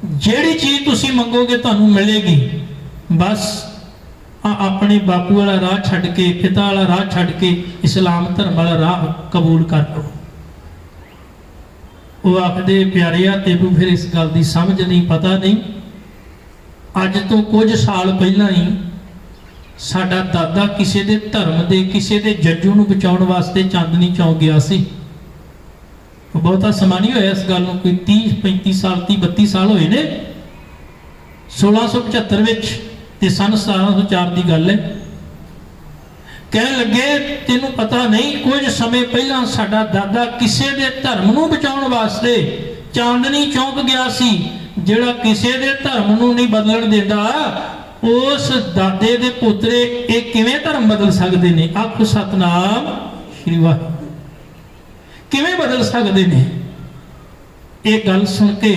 S1: ਜਿਹੜੀ ਚੀਜ਼ ਤੁਸੀਂ ਮੰਗੋਗੇ ਤੁਹਾਨੂੰ ਮਿਲੇਗੀ। ਬਸ ਆਪਣੇ ਬਾਪੂ ਵਾਲਾ ਰਾਹ ਛੱਡ ਕੇ, ਪਿਤਾ ਵਾਲਾ ਰਾਹ ਛੱਡ ਕੇ ਇਸਲਾਮ ਧਰਮ ਵਾਲਾ ਰਾਹ ਕਬੂਲ ਕਰ ਲਓ। ਉਹ ਆਖਦੇ ਪਿਆਰਿਆ ਤੈਨੂੰ ਫਿਰ ਇਸ ਗੱਲ ਦੀ ਸਮਝ ਨਹੀਂ, ਪਤਾ ਨਹੀਂ। ਅੱਜ ਤੋਂ ਕੁਝ ਸਾਲ ਪਹਿਲਾਂ ਹੀ ਸਾਡਾ ਦਾਦਾ ਕਿਸੇ ਦੇ ਧਰਮ ਦੇ, ਕਿਸੇ ਦੇ ਜੱਜੂ ਨੂੰ ਬਚਾਉਣ ਵਾਸਤੇ ਚਾਂਦਨੀ ਚੌਕ ਗਿਆ ਸੀ। ਬਹੁਤਾ ਸਮਾਂ ਨਹੀਂ ਹੋਇਆ ਇਸ ਗੱਲ ਨੂੰ, ਕੋਈ 30-35 ਸਾਲ, 30-32 ਸਾਲ ਹੋਏ ਨੇ। 1675 ਵਿੱਚ ਤੇ ਸਨ 1704 ਦੀ ਗੱਲ ਹੈ। ਕਹਿਣ ਲੱਗੇ ਤੈਨੂੰ ਪਤਾ ਨਹੀਂ, ਕੁਝ ਸਮੇਂ ਪਹਿਲਾਂ ਸਾਡਾ ਦਾਦਾ ਕਿਸੇ ਦੇ ਧਰਮ ਨੂੰ ਬਚਾਉਣ ਵਾਸਤੇ ਚਾਂਦਨੀ ਚੌਕ ਗਿਆ ਸੀ। ਜਿਹੜਾ ਕਿਸੇ ਦੇ ਧਰਮ ਨੂੰ ਨਹੀਂ ਬਦਲਣ ਦਿੰਦਾ, ਉਸ ਦਾਦੇ ਦੇ ਪੁੱਤਰੇ ਇਹ ਕਿਵੇਂ ਧਰਮ ਬਦਲ ਸਕਦੇ ਨੇ? ਆਖੋ ਸਤਨਾਮ ਸ਼੍ਰੀ ਵਾਹਿਗੁਰੂ। ਕਿਵੇਂ ਬਦਲ ਸਕਦੇ ਨੇ? ਇਹ ਗੱਲ ਸੁਣ ਕੇ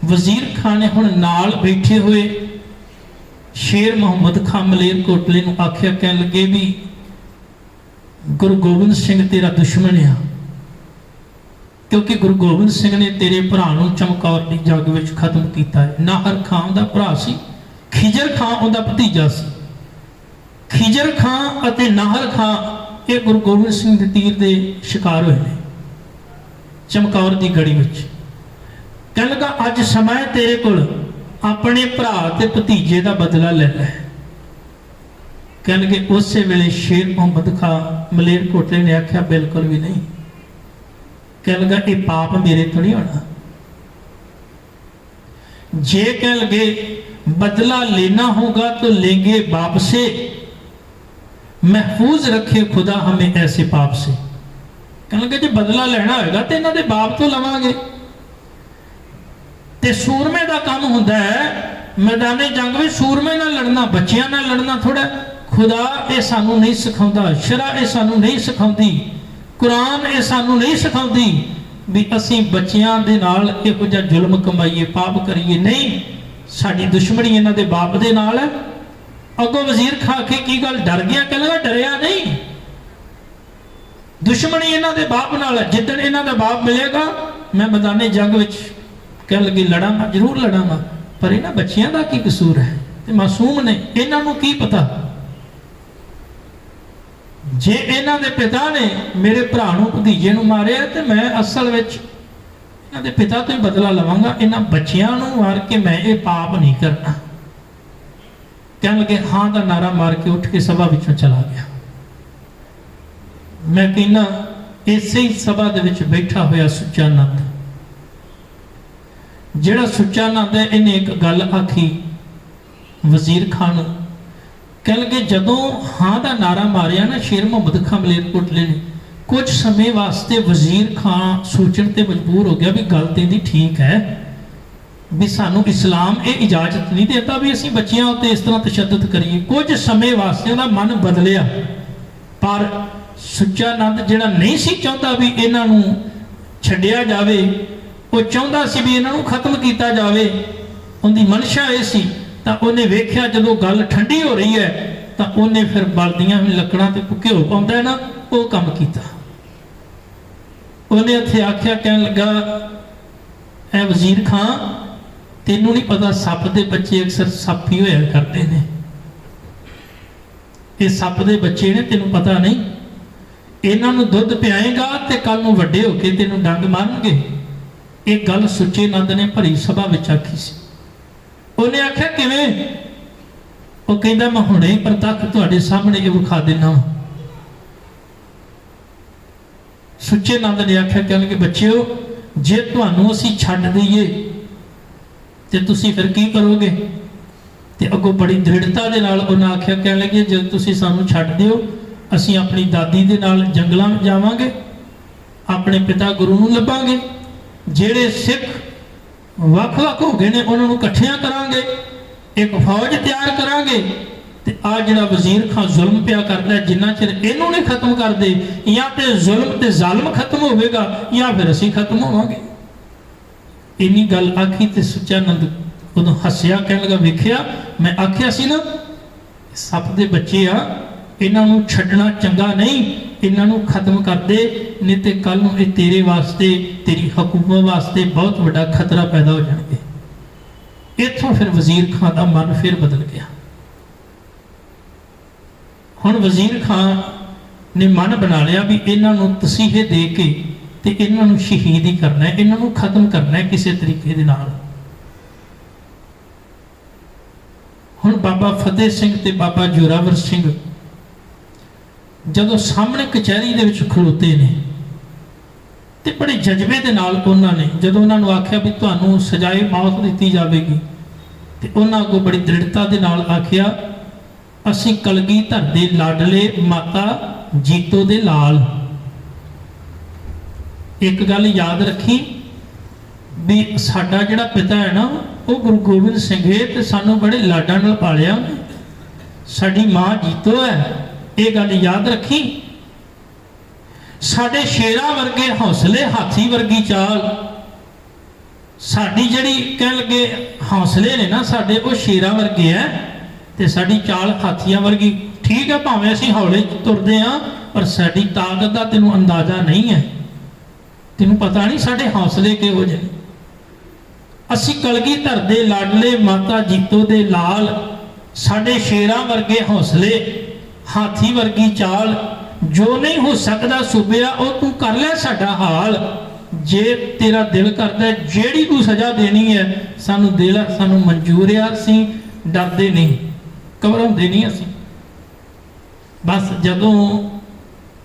S1: ਵਜ਼ੀਰ ਖਾਨ ਨੇ ਹੁਣ ਨਾਲ ਬੈਠੇ ਹੋਏ ਸ਼ੇਰ ਮੁਹੰਮਦ ਖਾਨ ਮਲੇਰਕੋਟਲੇ ਨੂੰ ਆਖਿਆ, ਕਹਿਣ ਲੱਗੇ ਵੀ ਗੁਰੂ ਗੋਬਿੰਦ ਸਿੰਘ ਤੇਰਾ ਦੁਸ਼ਮਣ ਆ, ਕਿਉਂਕਿ ਗੁਰੂ ਗੋਬਿੰਦ ਸਿੰਘ ਨੇ ਤੇਰੇ ਭਰਾ ਨੂੰ ਚਮਕੌਰ ਦੀ ਜੰਗ ਵਿੱਚ ਖਤਮ ਕੀਤਾ ਹੈ। ਨਾਹਰ ਖਾਨ ਦਾ ਭਰਾ ਸੀ, ਖਿਜਰ ਖਾਨ ਉਹਦਾ ਭਤੀਜਾ ਸੀ। ਖਿਜਰ ਖਾਨ ਅਤੇ ਨਾਹਰ ਖਾਨ ਇਹ ਗੁਰੂ ਗੋਬਿੰਦ ਸਿੰਘ ਦੇ ਤੀਰ ਦੇ ਸ਼ਿਕਾਰ ਹੋਏ ਨੇ ਚਮਕੌਰ ਦੀ ਗੜੀ ਵਿੱਚ। ਕਹਿਣ ਲੱਗਾ ਅੱਜ ਸਮਾਂ ਹੈ ਤੇਰੇ ਕੋਲ, ਆਪਣੇ ਭਰਾ ਤੇ ਭਤੀਜੇ ਦਾ ਬਦਲਾ ਲੈ ਲੈ। ਕਹਿਣ ਲੱਗੇ ਉਸੇ ਵੇਲੇ ਸ਼ੇਰ ਮੁਹੰਮਦ ਖਾਨ ਮਲੇਰਕੋਟਲੇ ਨੇ ਆਖਿਆ ਬਿਲਕੁਲ ਵੀ ਨਹੀਂ। ਕਹਿਣ ਲੱਗਾ ਇਹ ਪਾਪ ਮੇਰੇ ਤੋਂ ਨਹੀਂ ਹੋਣਾ। ਜੇ ਕਹਿਣ लगे बदला लेना होगा तो लेंगे बाप से, महफूज रखे खुदा हमें ऐसे पाप से। कहने लगे जो बदला लेना होगा तो इन्हों के बाप तो लवांगे। ते सूरमे का काम होता है मैदाने जंग में सूरमे नाल लड़ना, बच्चियां नाल लड़ना थोड़ा। खुदा ये सानू नहीं सिखाउंदा, शरा ये सानू नहीं सिखाउंदी, कुरान ये सानू नहीं सिखाउंदी भी असी बच्चियां दे नाल इहो जिहा जुल्म कमाईए, पाप करिए। नहीं, साडी दुश्मनी इन्हां दे बाप दे नाल है। अगों वजीर खा के की गल डर गया, कहना डरिया नहीं, दुश्मनी इन्हां दे बाप नाल है। जिद्दन इन्हां दा बाप मिलेगा मैं मैदाने जंग विच कह लगी लड़ांगा, जरूर लड़ांगा, पर इन्हां बच्चियां दा की कसूर है, ते मासूम ने, इन्हां नूं की पता। जे इन्हां दे पिता ने मेरे भरा नूं भतीजे नूं मारिया ते मैं असल विच इन्हां दे पिता तो ही बदला लवांगा, इन्हां बच्चियां नूं मार के मैं ये पाप नहीं करना। कहने लगे हाँ दा नारा मार के उठ के सभा विचों चला गया। मैं कहना इसे ही सभा दे विच बैठा होया सुच्चा नंद, जिहड़ा सुच्चा नंद है, इन्हें एक गल आखी वजीर खान। कह लगे जदों हाँ का नारा मारिया ना शेर मुहम्मद खान मलेरकोटले ने, कुछ समय वास्ते वजीर खान सोचण ते मजबूर हो गया भी गल ते दी ठीक है, भी सानू इस्लाम ये इजाजत नहीं देता भी असीं बच्चियां उत्ते इस तरह तशद्दद करिए। कुछ समय वास्ते उहदा मन बदलिया, पर सुच्चा नंद जिहड़ा नहीं सी चाहुंदा भी इन्हां नूं छड्डिया जावे, वो चाहुंदा सी भी इन्हां नूं खत्म कीता जावे, उहदी मनशा ये सी। तो उन्हें वेख्या जदों गल ठंडी हो रही है तो उन्हें फिर बलदियां लकड़ां ते घ्यो पाउंदा है ना, वो काम कीता। उन्हें उत्थे आख्या, कहन लगा ऐ वजीर खां तेनू नहीं पता सप दे बच्चे अक्सर सप ही होया करते हैं, ये सप दे बच्चे ने, तेनू पता नहीं, इन्हां नूं दुध पियाएगा ते कल नूं वड्डे होके तेनू डंग मारनगे। एक गल सुच्चे नंद ने भरी सभा विच आखी सी। उन्हें आख्या किवें? वो कहंदा मैं हुणे ही प्रतख तुहाडे सामने ये विखा देना। सुच्चे नंद ने आख्या, कहने के बच्चेओ जे तुहानू असीं छड्ड दईए ते तुसीं फिर की करोगे? ते अगों बड़ी दृढ़ता दे नाल उन्हें आख्या, कहने लगे जे तुसीं सानू छड्ड दिओ असीं अपनी दादी दे नाल जंगलां विच जावांगे, अपने पिता गुरु नूं लभांगे, जिहड़े सिख ਵੱਖ-ਵੱਖ हो गए ने उन्होंने इकट्ठियां करांगे, एक फौज तैयार करांगे ते आ जिहड़ा वजीर खान जुल्म पिया करदा जिन्ना चिर इहनूं नहीं खत्म करदे या ते जुल्म ते जालिम खत्म होवेगा या फिर असीं खत्म होवांगे। इन्नी गल आखी ते सुच्चा नंद उदों हसिया, कहण लगा वेखिया मैं आखिया सी ना सप दे बच्चे आ, इन्हां नूं छड्डना चंगा नहीं, इन्हां नूं खत्म कर दे, नहीं तो कल नूं ये तेरे वास्ते तेरी हुकूमत वास्ते बहुत बड़ा खतरा पैदा हो जाएगा। इत्थों फिर वजीर खां का मन फिर बदल गया। हुण वजीर खां ने मन बना लिया भी इन्हों तसीहे दे के ते इन्हों शहीद ही करना है, इन्हों खत्म करना है किसी तरीके दे नाल। हुण बाबा फतेह सिंह ते बाबा जोरावर सिंह जदों सामने कचहरी दे विच खलोते ने ते बड़े जज्बे दे नाल उन्होंने जदों उन्होंने आख्या भी तुहानूं सजाए मौत दी जाएगी ते उन्होंने अगों बड़ी दृढ़ता दे नाल आख्या असीं कलगीधर दे लाडले माता जीतो दे लाल। एक गल याद रखी भी साडा जिहड़ा पिता है ना वो गुरु गोबिंद सिंह है ते सानूं बड़े लाडां नाल पालिया, साडी मां जीतो है, ये गल याद रखी। साडे शेरां वर्गे हौसले हाथी वर्गी चाल, साडी जिहड़ी कह लगे हौसले ने ना साडे वो शेरां वर्गे है ते साडी चाल हाथियां वर्गी। ठीक है भावें असीं हौले तुरदे हां पर साडी ताकत दा तैनूं अंदाजा नहीं है, तैनूं पता नहीं साडे हौसले किहो जिहे। असीं कलगीधर दे लाडले माता जीतो दे लाल, साडे शेरां वर्गे हौसले हाथी वर्गी चाल, जो नहीं हो सकता सूबिया वो तू कर ले साडा हाल। जे तेरा दिल करदा जेड़ी तू सजा देनी है सानू दे ला, सानू मंजूर है, असीं डरदे नहीं घबराउंदे नहीं। असीं बस जदों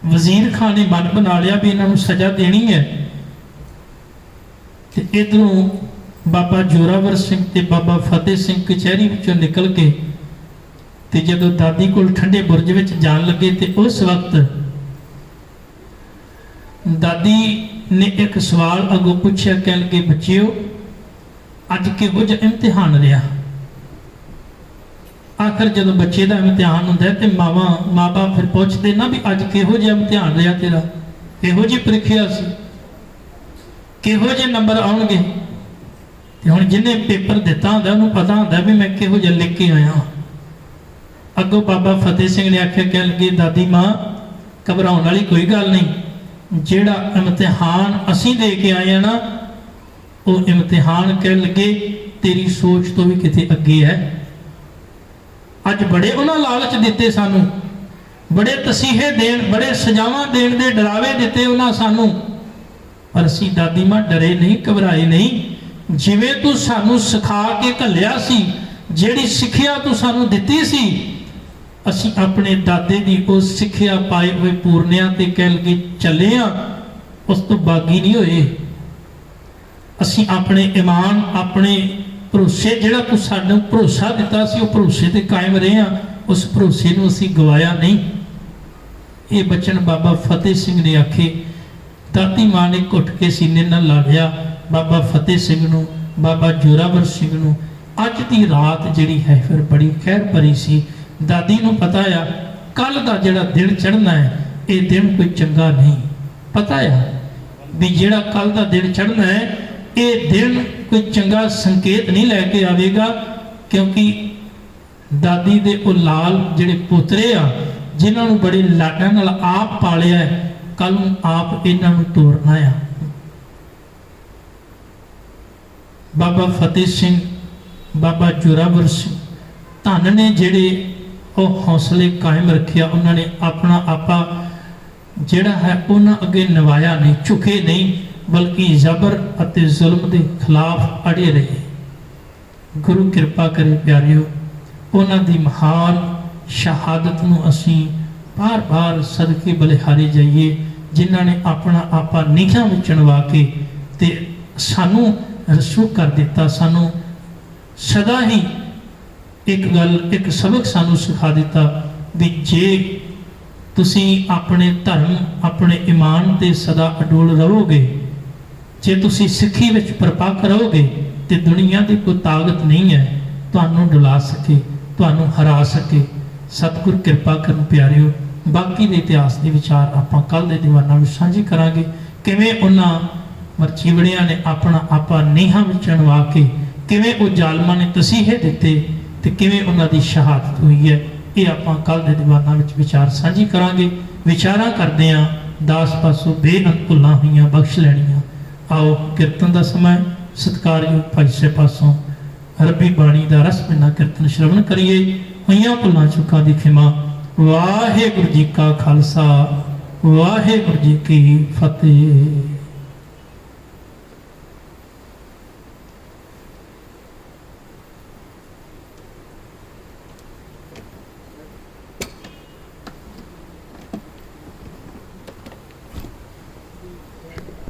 S1: वजीर खान ने मन बना लिया भी इन्हों सजा देनी है ते इधरों बाबा जोरावर सिंह ते बाबा फतेह सिंह कचहरी विचों निकल के ते जदों दादी कोल ठंडे बुरज विच जान लगे ते उस वक्त दादी ने एक सवाल अगों पूछा, कह लगे बच्चिओ अज किहो जिहा इम्तिहान रहा। आखिर जदों बच्चे का इम्तिहान होंदा है ते मावा माँ बाप फिर पूछते ना भी अज किहो जिहा इम्तिहान रहा तेरा, किहो जी परीक्षा सी, किहो जे नंबर आउणगे। ते हुण जिन्हें पेपर दिता होंदा उहनूं पता होंदा भी मैं किहो जिहा लिख के आया। अगों बाबा फतेह सिंह ने आख्या, कह लगे दादी मां घबराउण वाली कोई गल नहीं, जिहड़ा इम्तिहान असीं दे के आए हैं ना वो इम्तिहान कह लगे तेरी सोच तो भी किते अगे है। अज बड़े उन्होंने लालच दिते सानू, बड़े तसीहे देन, बड़े सजावां देण दे डरावे दिते उन्होंने सानू, पर असीं दादी मां डरे नहीं घबराए नहीं। जिवें तू सानू सिखा के घल्लिया सी, जिहड़ी सिक्ख्या तू सानू दित्ती सी, असीं अपने दादे दी उस सिक्ख्या पाए हुए पूरनिया ते कह लगे चले आ, उस तो बागी नहीं होए। असीं अपने ईमान अपने भरोसे जिहड़ा तू सानू भरोसा दिता सी, उस भरोसे ते कायम रहे आ, उस भरोसे नूं असीं गवाया नहीं। ये बचन बाबा फतेह सिंह ने आखे। दादी मां ने घुट के सीने नाल ला लिया बाबा फतेह सिंह नूं, बाबा जोरावर सिंह नूं। अज दी रात जिहड़ी है फिर बड़ी खैर भरी सी। दादी नूं पता आ कल का जिहड़ा दिन चढ़ना है ये दिन कोई चंगा नहीं, पता है भी जिहड़ा कल का दिन चढ़ना है ये दिन कोई चंगा संकेत नहीं लैके आवेगा, क्योंकि दादी दे वो लाल जिहड़े पोतरे आ जिन्हां नूं बड़े लाडां नाल आप पालिया है, कल नूं आप इन्हां नूं तोड़ना आ। बाबा फतेह सिंह बाबा जोरावर सिंह धन ने जिहड़े हौसले कायम रखिया, उन्होंने अपना आपा जिहड़ा है उन्हां अगे नवाया नहीं, झुके नहीं, बल्कि जबर अते जुल्म के खिलाफ अड़े रहे। गुरु कृपा करे प्यारिओ, उन्हां दी महान शहादत नूं असीं बार बार सदके बलिहारे जाइए, जिन्हां ने अपना आपा नीहां विच चणवा के ते सानू रसू कर दिता। सानू सदा ही एक गल एक सबक सानू सिखा दिता भी जे तुसी अपने धर्म अपने ईमान ते सदा अडोल रहोगे, जे तुसी सिੱਖੀ विच परपक्क रहोगे तो दुनिया की कोई ताकत नहीं है तुहानू डुला सके, तुहानू हरा सके। सतगुर कृपा करन प्यारिओ। बाकी दे इतिहास के विचार आपां कल दे दीवाना विच साझी करांगे, किवें उन्हां मरचीवड़ियां ने अपना आपा नीहां विच चणवा के किवें वो जालमां ने तसीहे दिते ते किवें उन्हां दी शहादत हुई है। ये आपां कल दे दीवाना विच विचार साझी करांगे। विचारां करदिआं दास पासों बेअंत भुल्लां होईआं बख्श लैणीआं। आओ कीर्तन दा समय सत्कारयोग भाई ਸਾਹਿਬ पासों ਰੱਬੀ ਬਾਣੀ ਦਾ ਰਸਮਨਾ ਕੀਰਤਨ ਸ਼ਰਵਣ ਕਰੀਏ। ਹੋਈਆਂ ਭੁੱਲਾਂ ਚੁੱਕਾਂ ਦੀ ਖਿਮਾ। ਵਾਹਿਗੁਰੂ ਜੀ ਕਾ ਖਾਲਸਾ, ਵਾਹਿਗੁਰੂ ਜੀ ਕੀ ਫਤਿਹ।